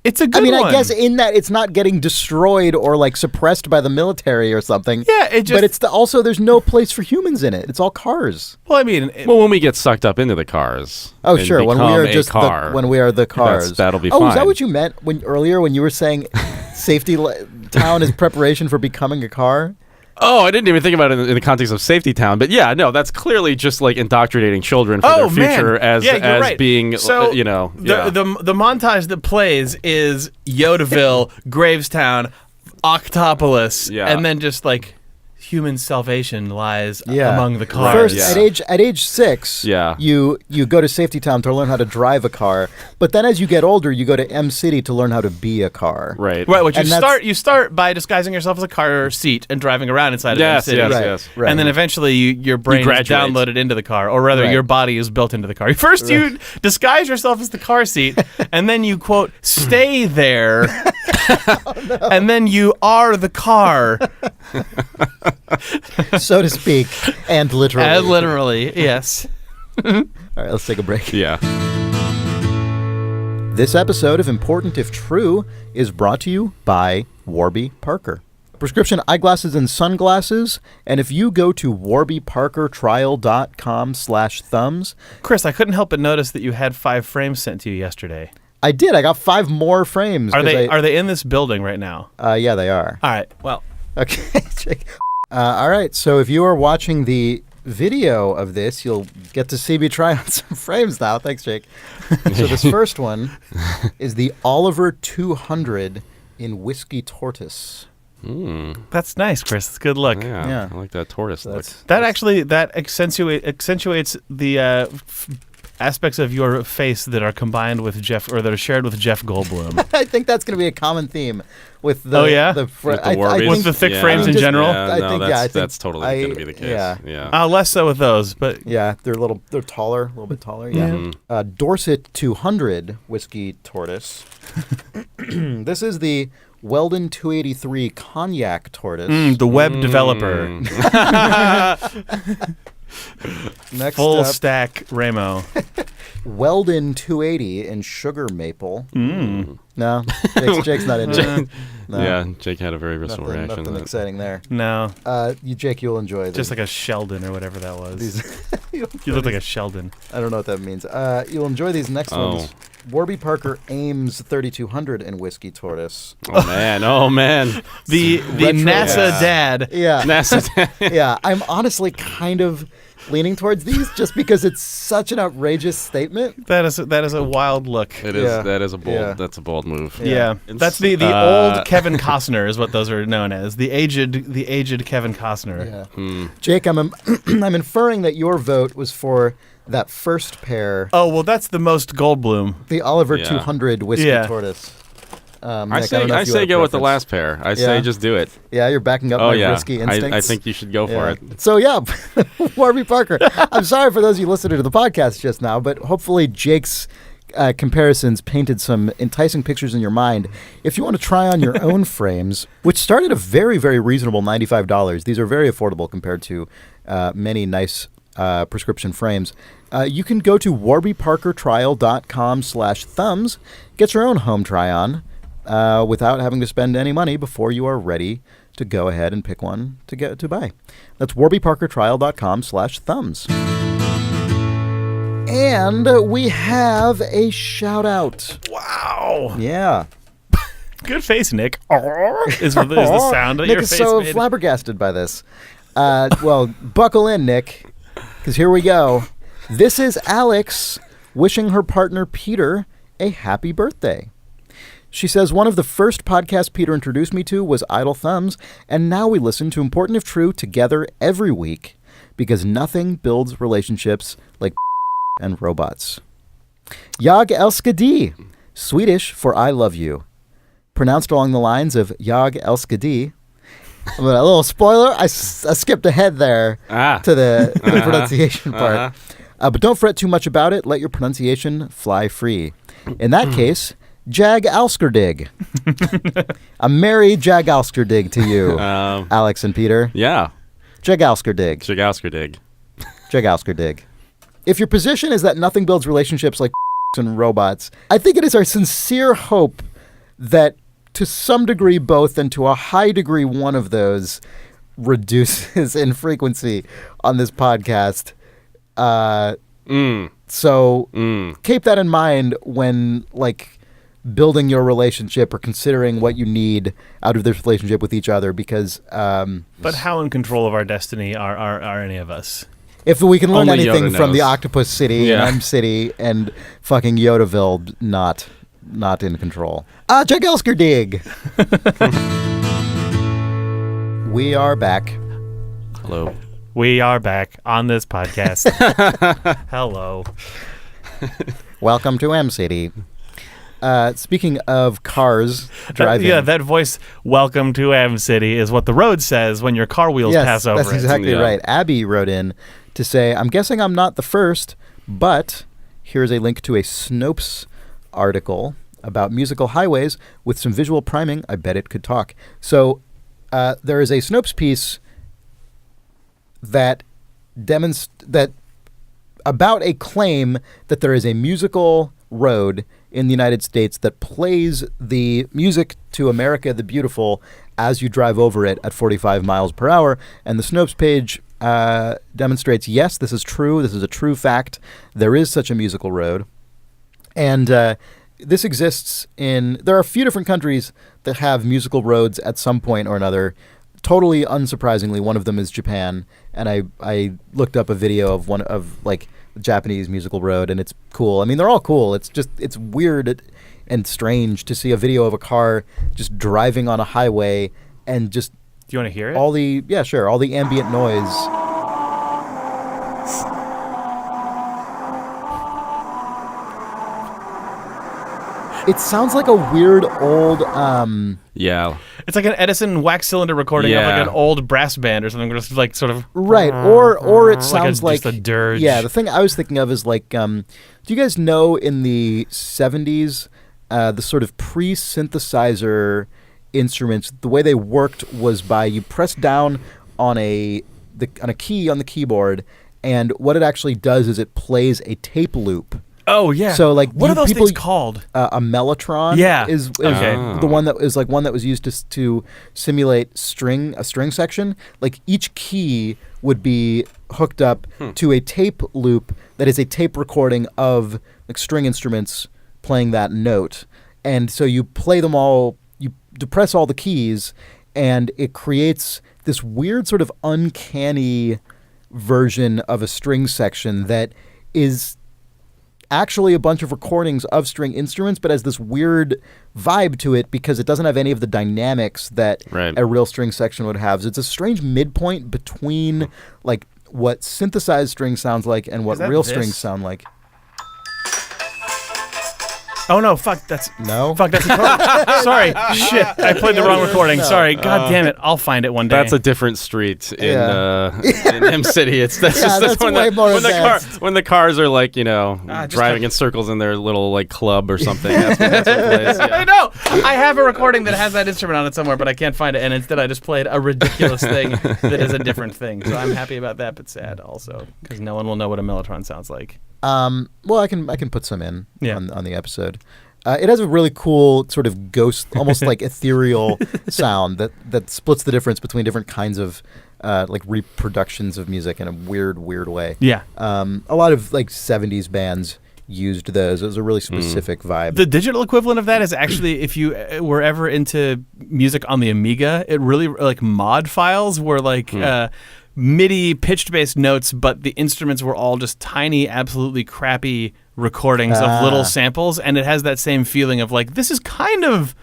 It's a good one. I guess in that it's not getting destroyed or like suppressed by the military or something. Yeah, but it's also there's no place for humans in it. It's all cars. Well, I mean, when we get sucked up into the cars. Oh, sure. When we are just when we are the cars. That'll be fine. Oh, is that what you meant earlier when you were saying Safety Town is preparation for becoming a car? Oh, I didn't even think about it in the context of Safety Town, but yeah, no, that's clearly just like indoctrinating children for their future as being, so, the montage that plays is Yodaville, Gravestown, Octopolis, and then just like human salvation lies among the cars. First, at age 6, you go to Safety Town to learn how to drive a car, but then as you get older, you go to M City to learn how to be a car. Right. Which you start by disguising yourself as a car seat and driving around inside of M City. Yes. And then eventually your brain is downloaded into the car, or rather your body is built into the car. First you disguise yourself as the car seat, and then you, quote, stay there, and then you are the car. So to speak, and literally. And literally, yes. All right, let's take a break. Yeah. This episode of Important If True is brought to you by Warby Parker. Prescription eyeglasses and sunglasses, and if you go to warbyparkertrial.com/thumbs. Chris, I couldn't help but notice that you had 5 frames sent to you yesterday. I did. I got 5 more frames. Are they in this building right now? Yeah, they are. All right. Well. Okay. All right. So if you are watching the video of this. You'll get to see me try on some frames now. Thanks, Jake. So this first one is the Oliver 200 in Whiskey Tortoise. That's nice, Chris. That's a good look. Yeah. I like that tortoise look. That accentuates the aspects of your face that are combined with Jeff, or that are shared with Jeff Goldblum. I think that's going to be a common theme with the with the Warbies? With the thick frames in general. That's totally going to be the case. Yeah. Less so with those, but yeah, they're taller, a little bit taller. Yeah. Dorset 200 Whiskey Tortoise. This is the Weldon 283 Cognac Tortoise. The web developer. Next Full up, stack Ramo. Weldon 280 in Sugar Maple. No, Jake's not into it. No. Yeah, Jake had a very visceral reaction. Nothing exciting there. No. Jake, you'll enjoy this. Just like a Sheldon or whatever that was. You look like a Sheldon. I don't know what that means. You'll enjoy these next ones. Warby Parker Ames 3200 and Whiskey Tortoise. Oh man. The NASA dad. Yeah. NASA dad. Yeah, I'm honestly kind of leaning towards these just because it's such an outrageous statement. That is a wild look. It is. Yeah. That is a bold. Yeah. That's a bold move. Yeah. That's the old Kevin Costner is what those are known as. The aged Kevin Costner. Yeah. Jake, I'm inferring that your vote was for that first pair. Oh, well, that's the most Goldblum. The Oliver 200 Whiskey Tortoise. Nick, I say go with the last pair. I say just do it. Yeah, you're backing up my risky instincts. I think you should go for it. So yeah, Warby Parker. I'm sorry for those of you listening to the podcast just now, but hopefully Jake's comparisons painted some enticing pictures in your mind. If you want to try on your own frames, which start at a very, very reasonable $95, these are very affordable compared to many nice prescription frames. You can go to warbyparkertrial.com/thumbs, get your own home try-on without having to spend any money before you are ready to go ahead and pick one to buy. That's warbyparkertrial.com/thumbs. And we have a shout-out. Wow. Yeah. Good face, Nick. Is the sound that Nick your is face so made. flabbergasted by this. Well, buckle in, Nick, because here we go. This is Alex wishing her partner Peter a happy birthday. She says, one of the first podcasts Peter introduced me to was Idle Thumbs, and now we listen to Important If True together every week because nothing builds relationships like and robots. Jag älskar dig, Swedish for I love you. Pronounced along the lines of Jag älskar dig. A little spoiler, I skipped ahead there to the pronunciation part. But don't fret too much about it. Let your pronunciation fly free. In that case, Jag Alskerdig. A merry Jag Alskerdig to you, Alex and Peter. Yeah. Jag Alskerdig. Jag Alskerdig. Jag Alskerdig. If your position is that nothing builds relationships like and robots, I think it is our sincere hope that to some degree both and to a high degree one of those reduces in frequency on this podcast. So keep that in mind when building your relationship or considering what you need out of this relationship with each other, because but how in control of our destiny are any of us? If we can learn Only anything Yoda from the knows. Octopus City and M City and fucking Yodaville, not in control. Jag älskar dig. We are back. Hello. We are back on this podcast. Hello. Welcome to M City. Speaking of cars driving. That voice, welcome to M City, is what the road says when your car wheels pass over that's exactly Yeah. right. Abby wrote in to say, I'm guessing I'm not the first, but here's a link to a Snopes article about musical highways with some visual priming. I bet it could talk. So there is a Snopes piece that about a claim that there is a musical road in the United States that plays the music to America the Beautiful as you drive over it at 45 miles per hour. And the Snopes page demonstrates, yes, this is true. This is a true fact. There is such a musical road. And this exists there are a few different countries that have musical roads at some point or another. Totally unsurprisingly, one of them is Japan, and I looked up a video of one of like the Japanese musical road, and it's cool. I mean, they're all cool. It's weird and strange to see a video of a car just driving on a highway and just. Do you want to hear it? All the ambient noise. It sounds like a weird old Yeah. It's like an Edison wax cylinder recording of like an old brass band or something, just like sort of right, or it sounds like just a dirge. Yeah, the thing I was thinking of is like, do you guys know in the 70s, the sort of pre-synthesizer instruments, the way they worked was by you press down on a key on the keyboard, and what it actually does is it plays a tape loop. Oh yeah. So like, what are those things called? A mellotron. Yeah. is Okay. the one that was used to simulate a string section. Like each key would be hooked up to a tape loop that is a tape recording of like string instruments playing that note, and so you play them all. You depress all the keys, and it creates this weird sort of uncanny version of a string section that is actually a bunch of recordings of string instruments, but has this weird vibe to it because it doesn't have any of the dynamics that a real string section would have. So it's a strange midpoint between like what synthesized strings sounds like and what real strings sound like. Oh no! Fuck! That's no. Fuck! That's sorry. Shit! I played the wrong recording. Sorry. God damn it! I'll find it one day. That's a different street in M City. That's when the cars are like driving in circles in their little like club or something. That's what plays. Yeah. I know. I have a recording that has that instrument on it somewhere, but I can't find it. And instead, I just played a ridiculous thing that is a different thing. So I'm happy about that, but sad also because no one will know what a mellotron sounds like. Well, I can put some in on the episode. It has a really cool sort of ghost, almost like ethereal sound that splits the difference between different kinds of like reproductions of music in a weird way. Yeah. A lot of like 70s bands used those. It was a really specific vibe. The digital equivalent of that is actually, if you were ever into music on the Amiga, it really like mod files were like MIDI pitched bass notes, but the instruments were all just tiny, absolutely crappy recordings of little samples, and it has that same feeling of like, this is kind of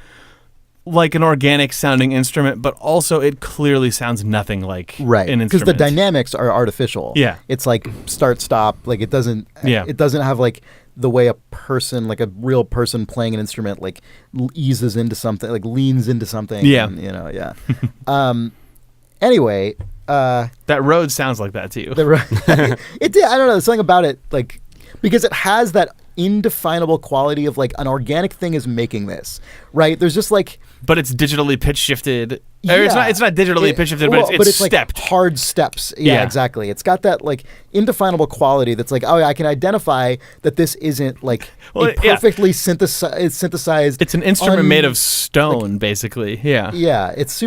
like an organic sounding instrument, but also it clearly sounds nothing like an instrument. Because the dynamics are artificial. Yeah. It's like start, stop. Like it doesn't have like the way a person, like a real person playing an instrument, like eases into something, like leans into something. Yeah. And, anyway. That road sounds like that to you. It did. I don't know. There's something about it, like, because it has that indefinable quality of like an organic thing is making this, right? There's just like, but it's digitally pitch shifted. Yeah. It's not digitally pitch shifted, but it's stepped. Like hard steps. Yeah, exactly. It's got that like indefinable quality that's like, oh, I can identify that this isn't like a perfectly synthesized. It's an instrument made of stone, like, basically. Yeah. Yeah, it's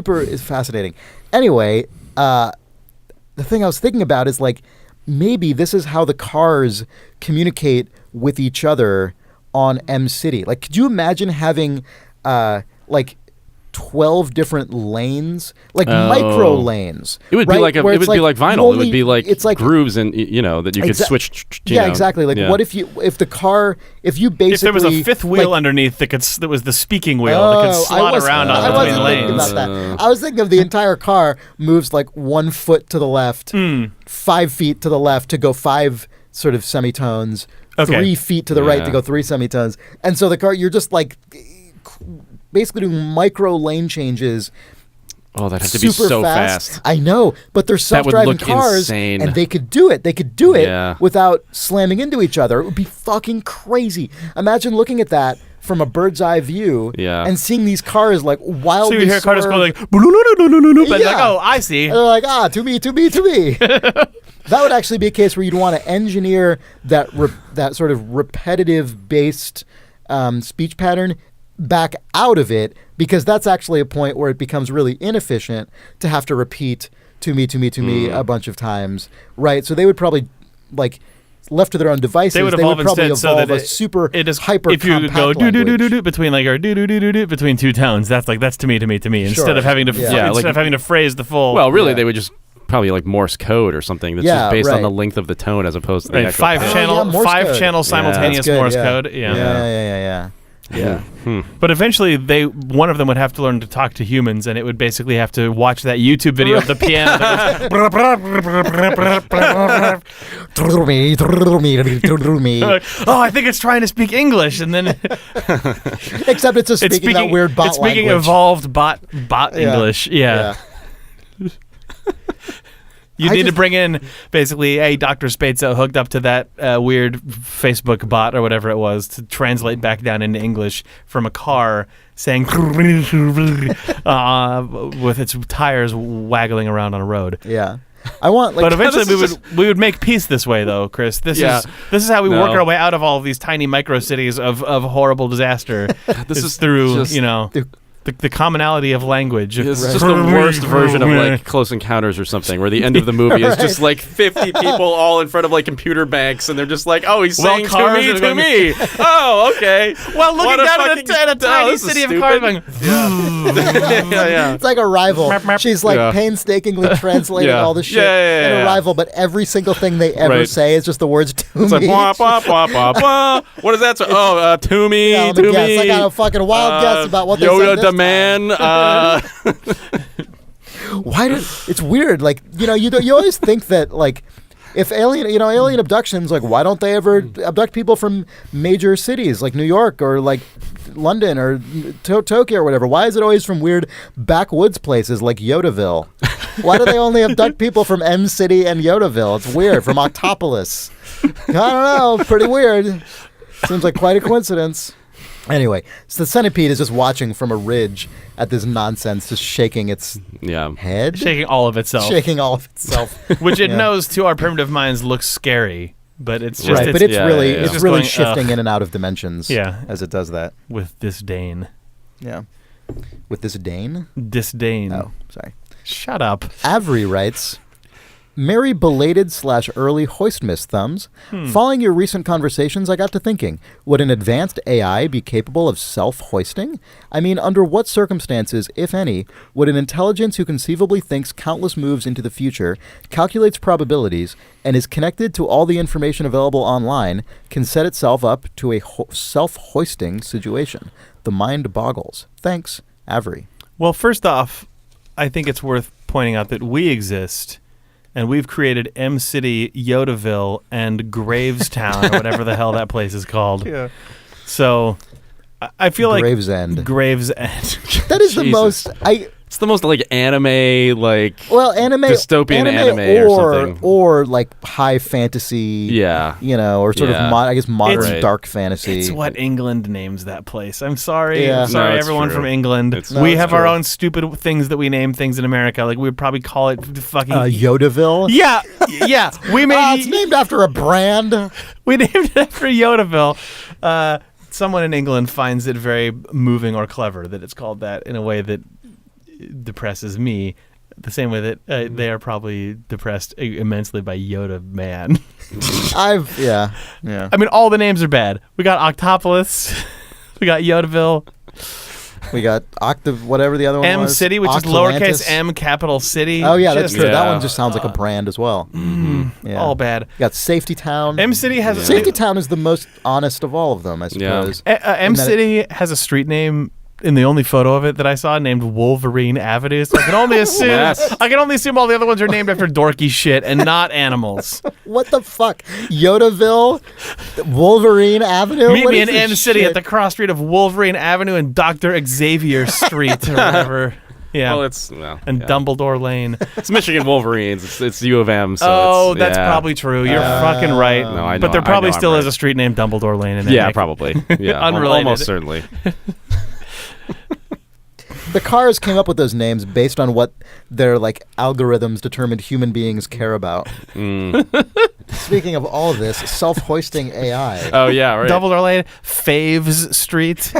fascinating. Anyway. The thing I was thinking about is like, maybe this is how the cars communicate with each other on M City. Like, could you imagine having like 12 different lanes, like micro lanes? It would be like be like vinyl. It would be like it's like grooves and that you could switch. Exactly. Like what if you basically if there was a fifth wheel underneath that was the speaking wheel that could slot around on between lanes. I was thinking of the entire car moves like 1 foot to the left, 5 feet to the left to go 5 sort of semitones, 3 feet to the right to go 3 semitones, and so the car, you're just like basically doing micro lane changes. Oh, that has to be so fast. I know, but they're self-driving cars, insane. And they could do it. They could do it without slamming into each other. It would be fucking crazy. Imagine looking at that from a bird's eye view and seeing these cars like wildly. So you hear cars go like, but like, oh, I see. And they're like, to me. That would actually be a case where you'd want to engineer that sort of repetitive based speech pattern back out of it, because that's actually a point where it becomes really inefficient to have to repeat to me a bunch of times, right? So they would probably, like, left to their own devices, they would probably evolve a super hyper if you go do between like or do between two tones, that's to me instead of having to having to phrase the full. Well, really, they would just probably like Morse code or something that's just based on the length of the tone as opposed to the actual five channel simultaneous Morse code. Yeah. But eventually, one of them would have to learn to talk to humans, and it would basically have to watch that YouTube video of the piano. That goes, oh, I think it's trying to speak English, and then except it's speaking that weird bot language. It's speaking language. Evolved bot English. Yeah. You need to bring in basically Dr. Spatzo hooked up to that weird Facebook bot or whatever it was to translate back down into English from a car saying with its tires waggling around on a road. Yeah. I want but eventually we would make peace this way though, Chris. This is how we work our way out of all of these tiny micro cities of horrible disaster. This is through the commonality of language. It's just the worst version of like Close Encounters or something, where the end of the movie is just like 50 people all in front of like computer banks, and they're just like, "Oh, he's saying to me." Oh, okay. Well, looking down at a tiny city of cars, going, It's like Arrival. She's like painstakingly translating all the shit in Arrival, but every single thing they ever say is just the words "to me." It's like blah blah blah blah blah. What is that? To me, to me. I got a fucking wild guess about what they Yoda said this man. Why did it's weird? Like you always think that like if alien abductions, like why don't they ever abduct people from major cities like New York or like London or Tokyo or whatever? Why is it always from weird backwoods places like Yodaville? Why do they only abduct people from M City and Yodaville? It's weird. From Octopolis. I don't know. Pretty weird. Seems like quite a coincidence. Anyway, so the centipede is just watching from a ridge at this nonsense, just shaking its head. Shaking all of itself. Which it knows to our primitive minds looks scary, but it's just... Right, but it's really shifting in and out of dimensions as it does that. With disdain. Yeah. With disdain? Disdain. Oh, sorry. Shut up. Avery writes... Merry belated/early Hoistmas thumbs. Following your recent conversations, I got to thinking, would an advanced AI be capable of self-hoisting? I mean, under what circumstances, if any, would an intelligence who conceivably thinks countless moves into the future, calculates probabilities, and is connected to all the information available online, can set itself up to a self-hoisting situation? The mind boggles. Thanks, Avery. Well, first off, I think it's worth pointing out that we exist... And we've created M City, Yodaville, and Gravestown, or whatever the hell that place is called. Yeah. So, I feel like Gravesend. That is the most. It's the most like anime, dystopian anime or something, or like high fantasy. Yeah. Or sort of modern dark fantasy. It's what England names that place. I'm sorry. Yeah. Sorry, everyone from England. We have our own stupid things that we name things in America. Like we would probably call it fucking Yodaville. Yeah. We made. It's named after a brand. We named it after Yodaville. Someone in England finds it very moving or clever that it's called that in a way that depresses me the same way that they are probably depressed immensely by Yoda Man. I mean, all the names are bad. We got Octopolis, we got Yodaville, we got whatever the other one was. M City, which is lowercase M, capital City. Oh yeah, that's true. That one just sounds like a brand as well. Yeah. All bad. You got Safety Town. M City has Safety Town is the most honest of all of them, I suppose. M City has a street name in the only photo of it that I saw named Wolverine Avenue. So I can only assume all the other ones are named after dorky shit and not animals. What the fuck? Yodaville? Wolverine Avenue? Meet me in M City at the cross street of Wolverine Avenue and Dr. Xavier Street or whatever. Yeah. Well, Dumbledore Lane. It's Michigan Wolverines. It's U of M. So that's probably true. You're fucking right. No, I know, but there probably still right. is a street named Dumbledore Lane in that. Yeah, probably. Yeah, unrelated. Almost certainly. The cars came up with those names based on what their algorithms determined human beings care about. Speaking of all of this, self-hoisting AI. Oh yeah, right. Dumbledore Lane, Faves Street.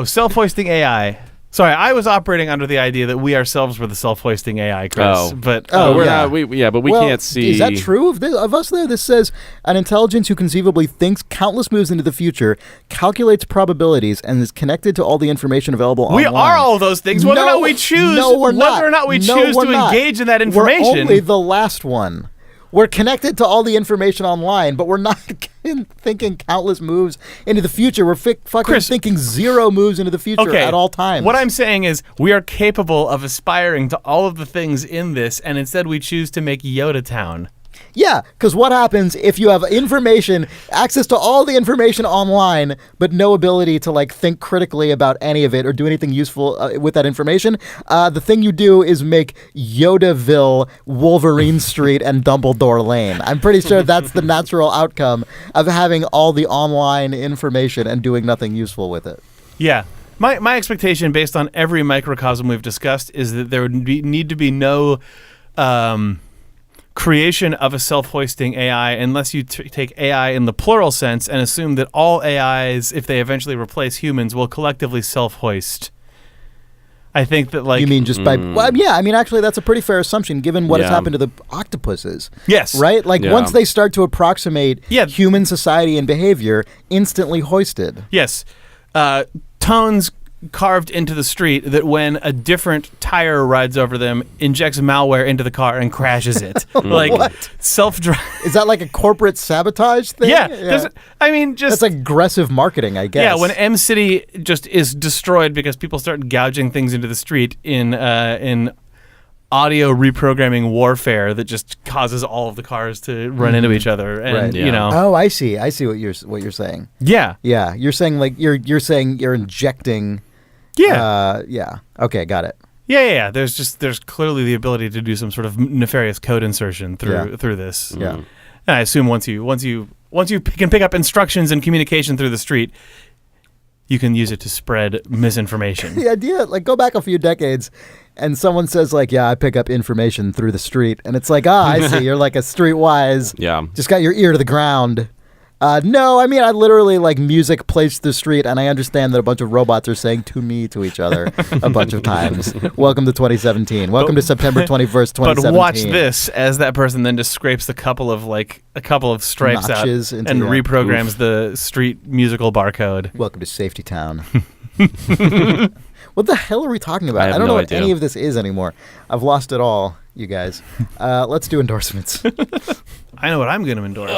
Self-hoisting AI. Sorry, I was operating under the idea that we ourselves were the self-hoisting AI, Chris. Oh. But we're yeah. not. But we Well, can't see. Is that true of us, though? This says an intelligence who conceivably thinks countless moves into the future, calculates probabilities, and is connected to all the information available we online. are all those things. Whether or not we choose, whether or not we choose to engage in that information. We're only the last one. We're connected to all the information online, but we're not thinking countless moves into the future. We're fucking Chris, thinking 0 moves into the future at all times. What I'm saying is we are capable of aspiring to all of the things in this, and instead we choose to make Yoda Town. Yeah, because what happens if you have information, access to all the information online, but no ability to like think critically about any of it or do anything useful with that information? The thing you do is make Yodaville, Wolverine Street, and Dumbledore Lane. I'm pretty sure that's the natural outcome of having all the online information and doing nothing useful with it. Yeah. My expectation, based on every microcosm we've discussed, is that there would need to be no creation of a self-hoisting AI unless you take AI in the plural sense and assume that all AIs, if they eventually replace humans, will collectively self-hoist. I think that, like... You mean just by... Well, yeah, I mean, actually, that's a pretty fair assumption, given what has happened to the octopuses. Yes. Right? Like, once they start to approximate human society and behavior, instantly hoisted. Yes. Tones carved into the street that when a different tire rides over them, injects malware into the car and crashes it. Like, what? Self-drive. Is that like a corporate sabotage thing? Yeah. I mean, just... That's aggressive marketing, I guess. Yeah, when M-City just is destroyed because people start gouging things into the street in audio reprogramming warfare that just causes all of the cars to run into each other, and you know. Oh, I see what you're saying. Yeah. Yeah, you're saying like you're saying you're injecting. Yeah. Yeah. Okay, got it. Yeah. There's clearly the ability to do some sort of nefarious code insertion through this. Yeah. And I assume once you can pick up instructions and communication through the street, you can use it to spread misinformation. The idea, like, go back a few decades and someone says, like, yeah, I pick up information through the street. And it's like, I see. You're like a streetwise. Yeah. Just got your ear to the ground. No, I mean, I literally, like, music plays the street, and I understand that a bunch of robots are saying to me to each other a bunch of times. Welcome to 2017. Welcome to September 21st, 2017. But watch this as that person then just scrapes a couple of stripes Notches out and reprograms the street musical barcode. Welcome to Safety Town. What the hell are we talking about? I don't know what any of this is anymore. I've lost it all, you guys. Let's do endorsements. I know what I'm going to endorse.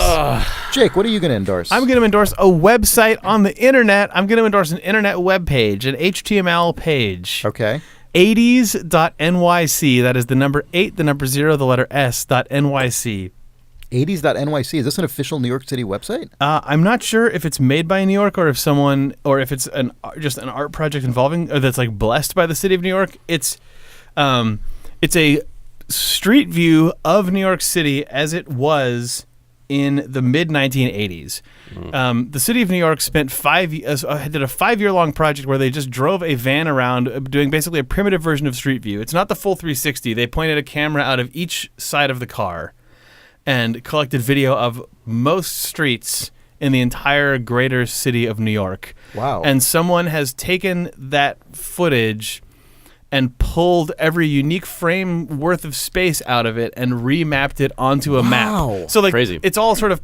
Jake, what are you going to endorse? I'm going to endorse a website on the internet. I'm going to endorse an internet web page, an HTML page. Okay. 80s.nyc. That is the number 8, the number 0, the letter S.nyc. 80s.nyc. Is this an official New York City website? I'm not sure if it's made by New York or if it's just an art project involving, or that's like blessed by the city of New York. It's a street view of New York City as it was in the mid 1980s. The city of New York did a 5-year-long project where they just drove a van around doing basically a primitive version of Street View. It's not the full 360. They pointed a camera out of each side of the car and collected video of most streets in the entire greater city of New York. Wow. And someone has taken that footage and pulled every unique frame worth of space out of it and remapped it onto a map. So, like, crazy. It's all sort of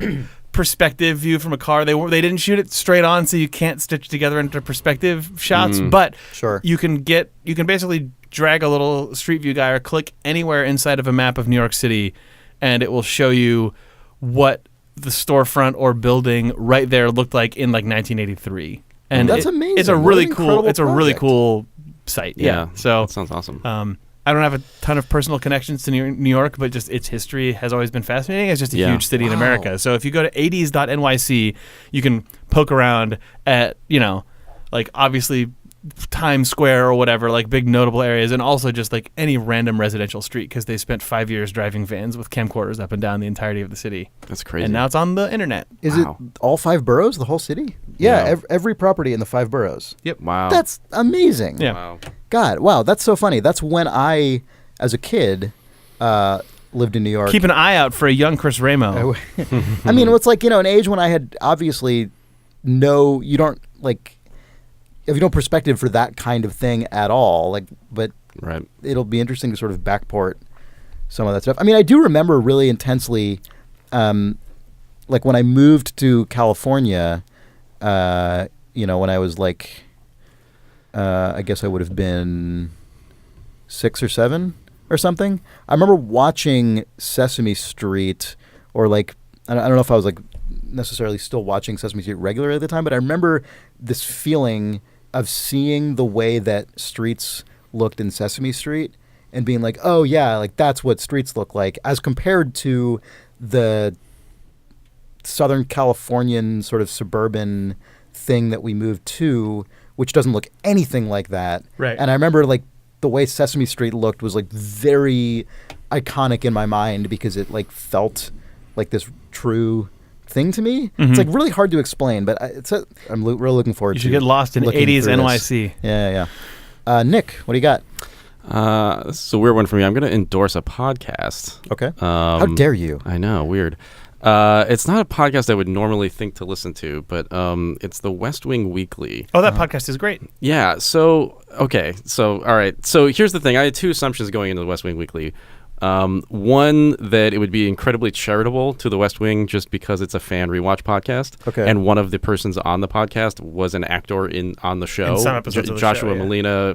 perspective view from a car. They didn't shoot it straight on, so you can't stitch together into perspective shots. But you can basically drag a little Street View guy or click anywhere inside of a map of New York City, and it will show you what the storefront or building right there looked like in like 1983. And that's amazing. It's a really cool site. Yeah. So that sounds awesome. I don't have a ton of personal connections to New York, but just its history has always been fascinating. It's just a huge city in America. So if you go to 80s.nyc, you can poke around at, like obviously Times Square or whatever, like big notable areas, and also just like any random residential street, because they spent 5 years driving vans with camcorders up and down the entirety of the city. That's crazy. And now it's on the internet. Is it all 5 boroughs, the whole city? Yeah. Every property in the 5 boroughs. Yep. Wow. That's amazing. Yeah. Wow. God, wow, that's so funny. That's when I, as a kid, lived in New York. Keep an eye out for a young Chris Ramo. I mean, it's like, an age when I had obviously you don't like, have no perspective for that kind of thing at all. Like, but Right. it'll be interesting to sort of backport some of that stuff. I mean, I do remember really intensely, like when I moved to California, when I was like, I guess I would have been 6 or 7 or something. I remember watching Sesame Street, or like, I don't know if I was like necessarily still watching Sesame Street regularly at the time, but I remember this feeling of seeing the way that streets looked in Sesame Street and being like, oh yeah, like that's what streets look like, as compared to the Southern Californian sort of suburban thing that we moved to, which doesn't look anything like that. Right. And I remember like the way Sesame Street looked was like very iconic in my mind because it like felt like this true thing to me. It's like really hard to explain, but I'm really looking forward to it. You should get lost in 80s NYC. Yeah. Nick, what do you got? This is a weird one for me. I'm going to endorse a podcast. Okay. How dare you? I know, weird. It's not a podcast I would normally think to listen to, but it's the West Wing Weekly. Oh, that podcast is great. Yeah. So, okay. So, all right. So here's the thing. I had 2 assumptions going into the West Wing Weekly. One, that it would be incredibly charitable to the West Wing just because it's a fan rewatch podcast. Okay. And one of the persons on the podcast was an actor on the show. In some episodes of the Joshua show, yeah. Molina,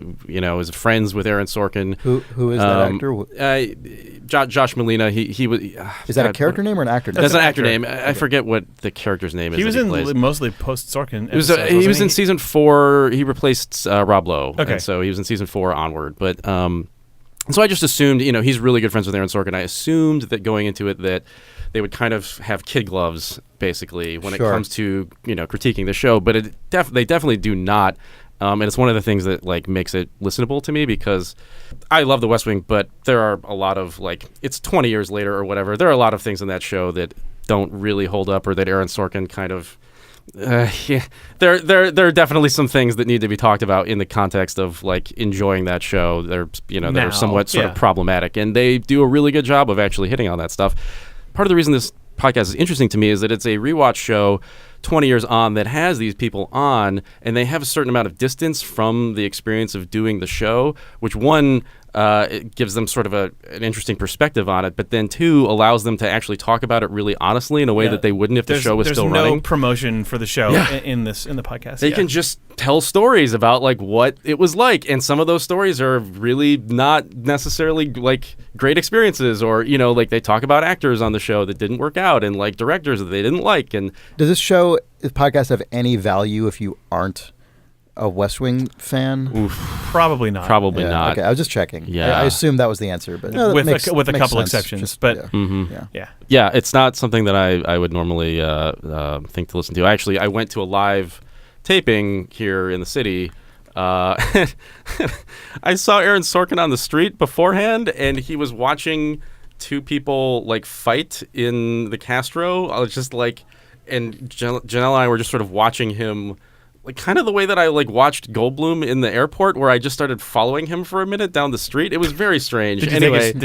is friends with Aaron Sorkin. Who is that actor? Josh Molina. He was. Is that a character name or an actor name? That's an actor name. I forget what the character's name is. He was that in mostly post Sorkin. He was in season 4. He replaced Rob Lowe. Okay. And so he was in season 4 onward. But so I just assumed, he's really good friends with Aaron Sorkin. I assumed that going into it that they would kind of have kid gloves, basically, when it comes to, critiquing the show. But they definitely do not. And it's one of the things that, like, makes it listenable to me because I love The West Wing, but there are a lot of, like, it's 20 years later or whatever. There are a lot of things in that show that don't really hold up or that Aaron Sorkin kind of... there are definitely some things that need to be talked about in the context of like enjoying that show. They're that are somewhat sort of problematic, and they do a really good job of actually hitting on that stuff. Part of the reason this podcast is interesting to me is that it's a rewatch show 20 years on that has these people on, and they have a certain amount of distance from the experience of doing the show, which one it gives them sort of an interesting perspective on it, but then 2 allows them to actually talk about it really honestly in a way that they wouldn't if the show was still running. There's no promotion for the show in the podcast. They can just tell stories about like what it was like, and some of those stories are really not necessarily like great experiences, or like they talk about actors on the show that didn't work out and like directors that they didn't like. And does this podcast have any value if you aren't a West Wing fan? Oof. Probably not. Probably not. Okay, I was just checking. Yeah. I assumed that was the answer, but with a couple sense. exceptions. But yeah, it's not something that I would normally think to listen to. Actually, I went to a live taping here in the city. I saw Aaron Sorkin on the street beforehand, and he was watching 2 people like fight in the Castro. I was just like, and Janelle and I were just sort of watching him. Like kind of the way that I like watched Goldblum in the airport, where I just started following him for a minute down the street. It was very strange. Did you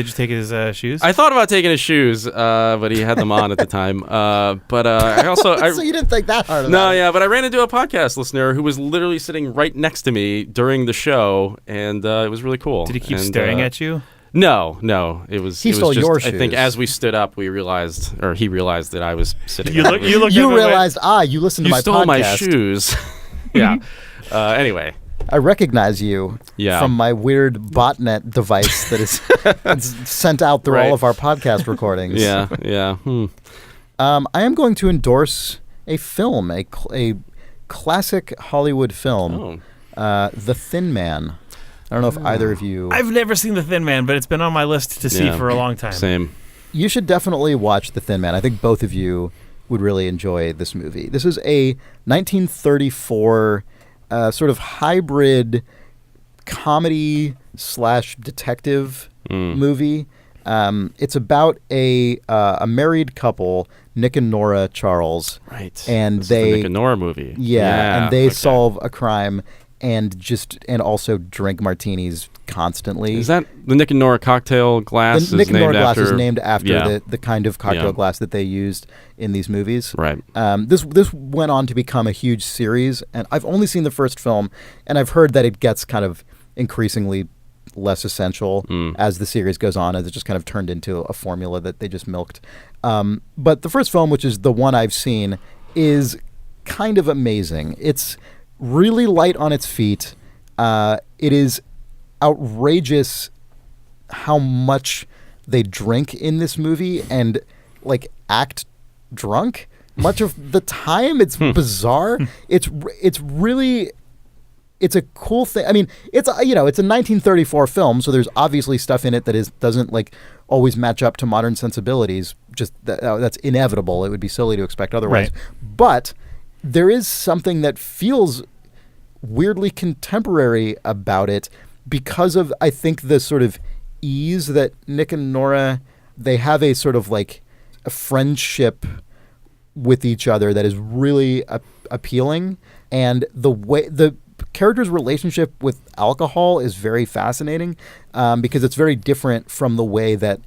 take his shoes? I thought about taking his shoes, but he had them on at the time. But I also so you didn't think that hard about No, it. yeah, but I ran into a podcast listener who was literally sitting right next to me during the show, and it was really cool. Did he keep staring at you? No. It was. He stole just, your I think shoes. as we stood up, he realized that I was sitting. You realized, you listened to my podcast. You stole my shoes. Yeah. Anyway, I recognize you from my weird botnet device that is it's sent out through all of our podcast recordings. Yeah. I am going to endorse a film, a classic Hollywood film, The Thin Man. I don't know if either of you... I've never seen The Thin Man, but it's been on my list to see for a long time. Same. You should definitely watch The Thin Man. I think both of you would really enjoy this movie. This is a 1934 sort of hybrid comedy/detective movie. It's about a married couple, Nick and Nora Charles. Right. And this is the Nick and Nora movie. Yeah, and they solve a crime. and also drink martinis constantly. Is that the Nick and Nora cocktail glass? The Nick and Nora glass is named after Yeah. the kind of cocktail glass that they used in these movies. Right. This went on to become a huge series, and I've only seen the first film, and I've heard that it gets kind of increasingly less essential as the series goes on, as it just kind of turned into a formula that they just milked. But the first film, which is the one I've seen, is kind of amazing. It's really light on its feet. It is outrageous how much they drink in this movie and like act drunk much of the time. It's bizarre. It's really, it's a cool thing. I mean, it's a 1934 film, so there's obviously stuff in it that doesn't like always match up to modern sensibilities. Just that's inevitable. It would be silly to expect otherwise. Right. But there is something that feels weirdly contemporary about it because of, I think, the sort of ease that Nick and Nora, they have a sort of like a friendship with each other that is really appealing. And the way the character's relationship with alcohol is very fascinating because it's very different from the way that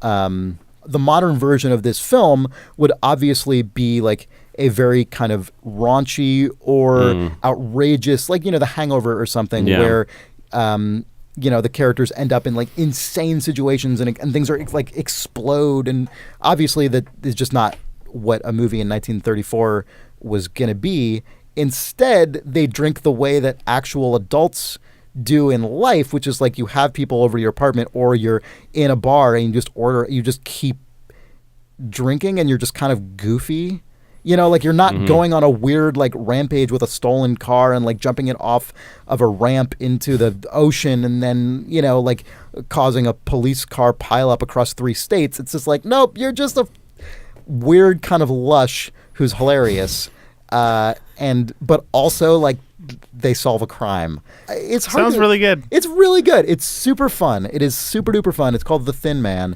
the modern version of this film would obviously be like a very kind of raunchy or outrageous, like, The Hangover or something, where, the characters end up in like insane situations and things are like explode. And obviously that is just not what a movie in 1934 was going to be. Instead, they drink the way that actual adults do in life, which is like you have people over to your apartment or you're in a bar and you just keep drinking and you're just kind of goofy. Like you're not going on a weird like rampage with a stolen car and like jumping it off of a ramp into the ocean and then, like causing a police car pile up across 3 states. It's just like, nope, you're just a weird kind of lush who's hilarious. But also like they solve a crime. It's hard. Sounds really good. It's really good. It's super fun. It is super duper fun. It's called The Thin Man.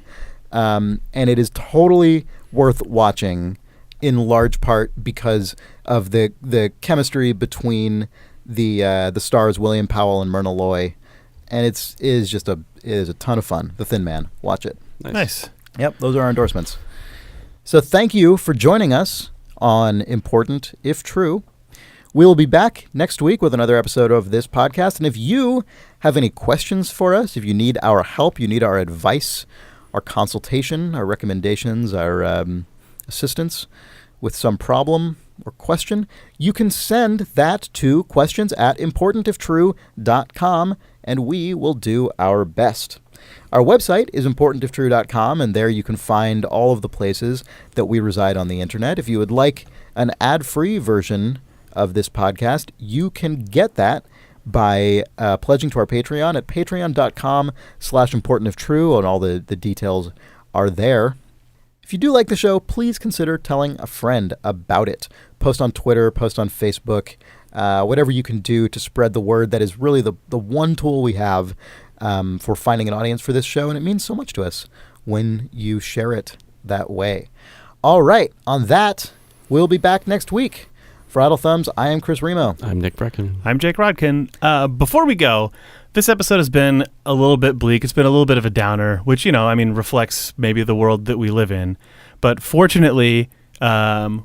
And it is totally worth watching, in large part because of the chemistry between the stars William Powell and Myrna Loy, and it is a ton of fun. The Thin Man, watch it. Nice. Yep, those are our endorsements. So thank you for joining us on Important If True. We will be back next week with another episode of this podcast, and if you have any questions for us, if you need our help, you need our advice, our consultation, our recommendations, our assistance with some problem or question, you can send that to questions@importantiftrue.com, and we will do our best. Our website is importantiftrue.com, and there you can find all of the places that we reside on the internet. If you would like an ad-free version of this podcast, you can get that by pledging to our Patreon at patreon.com/importantiftrue, and all the details are there. If you do like the show, please consider telling a friend about it. Post on Twitter, post on Facebook, whatever you can do to spread the word. That is really the one tool we have for finding an audience for this show, and it means so much to us when you share it that way. All right, on that, we'll be back next week. For Idle Thumbs, I am Chris Remo. I'm Nick Brecken. I'm Jake Rodkin. Before we go, this episode has been a little bit bleak. It's been a little bit of a downer, which, reflects maybe the world that we live in. But fortunately,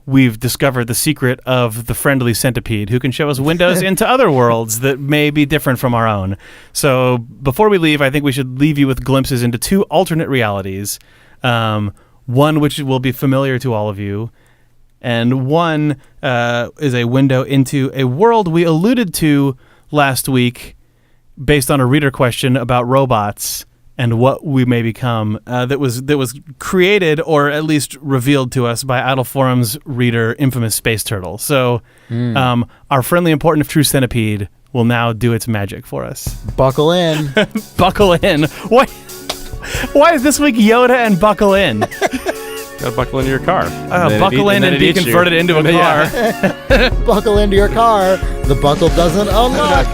we've discovered the secret of the friendly centipede who can show us windows into other worlds that may be different from our own. So before we leave, I think we should leave you with glimpses into 2 alternate realities. One which will be familiar to all of you, and one is a window into a world we alluded to last week based on a reader question about robots and what we may become, that was created or at least revealed to us by Idle Forum's reader, Infamous Space Turtle. So our friendly important if true centipede will now do its magic for us. Buckle in. Buckle in. Why is this week Yoda and buckle in? Gotta buckle into your car. Buckle in and be converted into a car. Buckle into your car. The buckle doesn't unlock.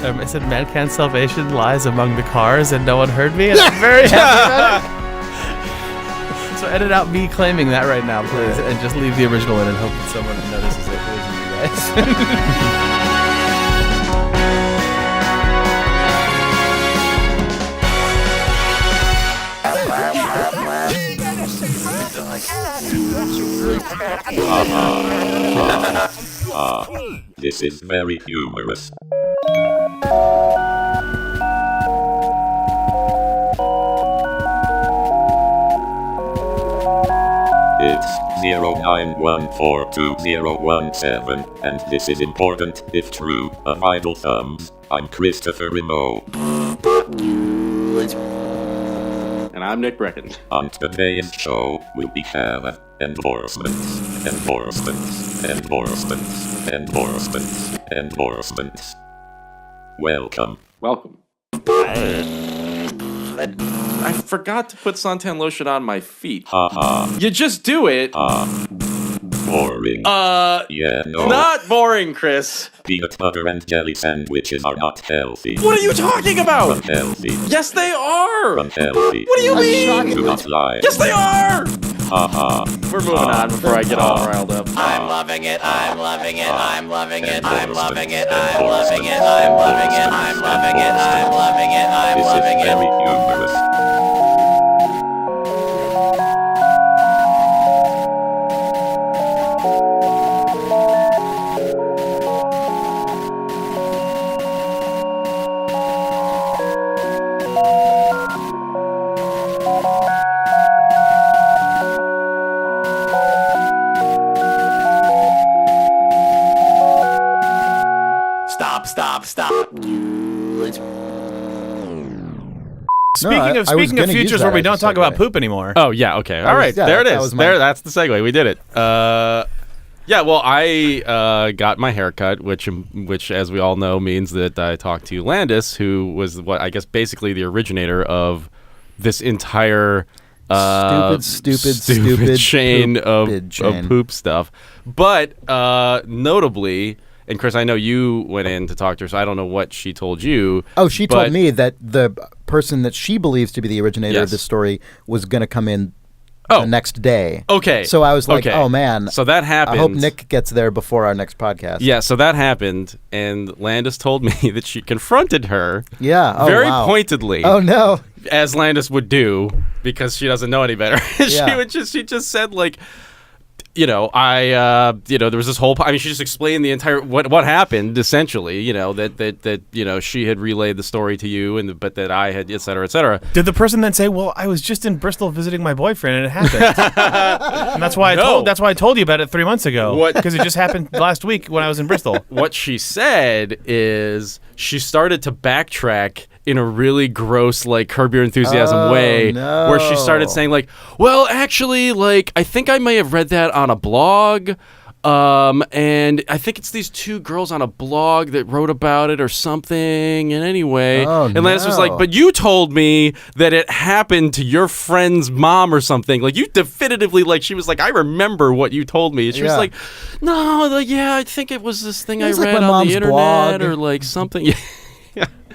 I said Mankind salvation lies among the cars and no one heard me, and I'm very happy about it. So edit out me claiming that right now, please, and just leave the original in and hope that someone notices it. Please, you guys. This is very humorous. It's 09142017, and this is important if true. Of Idle Thumbs, I'm Christopher Renault. And I'm Nick Brecken. On today's show, we'll be have endorsements. Welcome. I forgot to put suntan lotion on my feet. Haha. You just do it. Boring. Yeah, no. Not boring, Chris. Peanut butter and jelly sandwiches are not healthy. What are you talking about? Unhealthy. Yes, they are. Unhealthy. What do you mean? Do not lie. Yes, they are. Haha. We're moving on before I get all riled up. I'm loving it, I'm loving it, I'm loving it, I'm loving it, I'm loving it, I'm loving it, I'm loving it, I'm loving it, I'm loving This is it. very humorous. Stop. Speaking of futures where we don't talk about poop anymore. Oh yeah, okay, all right. There it is. That's the segue. We did it. Yeah. Well, I got my haircut, which, as we all know, means that I talked to Landis, who was what I guess basically the originator of this entire stupid chain of chain. poop stuff. But notably. And Chris, I know you went in to talk to her, so I don't know what she told you. Oh, she told me that the person that she believes to be the originator of Yes. this story was going to come in the next day. Okay. So I was like, oh, man. So that happened. I hope Nick gets there before our next podcast. Yeah, so that happened, and Landis told me that she confronted her very wow. pointedly. Oh, no. As Landis would do, because she doesn't know any better. Yeah. She just said, like, there was this whole. I mean, she just explained the entire what happened essentially. That she had relayed the story to you, but that I had, et cetera, et cetera. Did the person then say, "Well, I was just in Bristol visiting my boyfriend, and it happened," and that's why I told you about it 3 months ago, because it just happened last week when I was in Bristol. What she said is she started to backtrack in a really gross, like, Curb Your Enthusiasm way, where she started saying, like, well, actually, like, I think I may have read that on a blog, and I think it's these two girls on a blog that wrote about it or something, and anyway, and Landis was like, but you told me that it happened to your friend's mom or something, like, you definitively, like, she was like, I remember what you told me, and she was like, no, like, yeah, I think it was this thing I read on the internet, blog. or, like, something,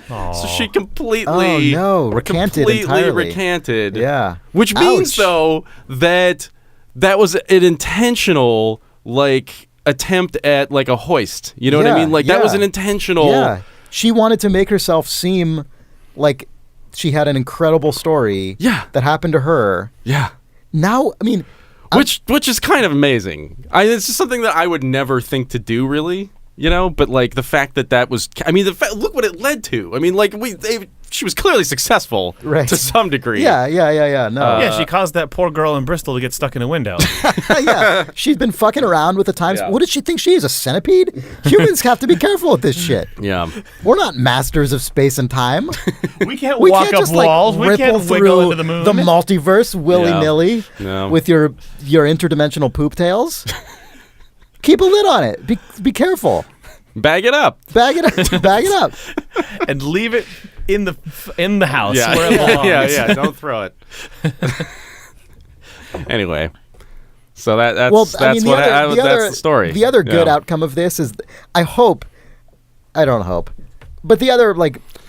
So she completely recanted. Yeah. Which means, though, that was an intentional, like, attempt at, like, a hoist. You know what I mean? Like, that was an intentional... Yeah. She wanted to make herself seem like she had an incredible story that happened to her. Yeah. Now, I mean... Which is kind of amazing. It's just something that I would never think to do, really. But like the fact that was, I mean, look what it led to. I mean, like she was clearly successful to some degree. Yeah. No. She caused that poor girl in Bristol to get stuck in a window. Yeah. She's been fucking around with the times. Yeah. What does she think she is, a centipede? Humans have to be careful with this shit. Yeah. We're not masters of space and time. We can't walk up walls. Like, we can't wiggle into the moon. The multiverse willy-nilly with your interdimensional poop tails. Keep a lid on it. Be careful. Bag it up. Bag it up. And leave it in the house where it belongs. Yeah. Don't throw it. Anyway, so that's the story. The other good outcome of this is, I don't hope. But the other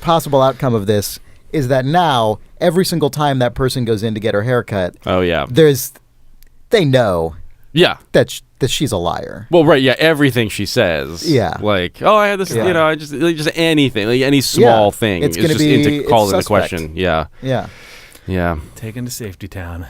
possible outcome of this is that now every single time that person goes in to get her haircut, Oh yeah. they know Yeah. that she's a liar. Well, right, yeah, everything she says. Yeah. Like, oh, I had this, Yeah. I just anything, any small thing It's is gonna just be- into called it's into suspect. question. Yeah. Yeah. Yeah. Taken to Safety Town.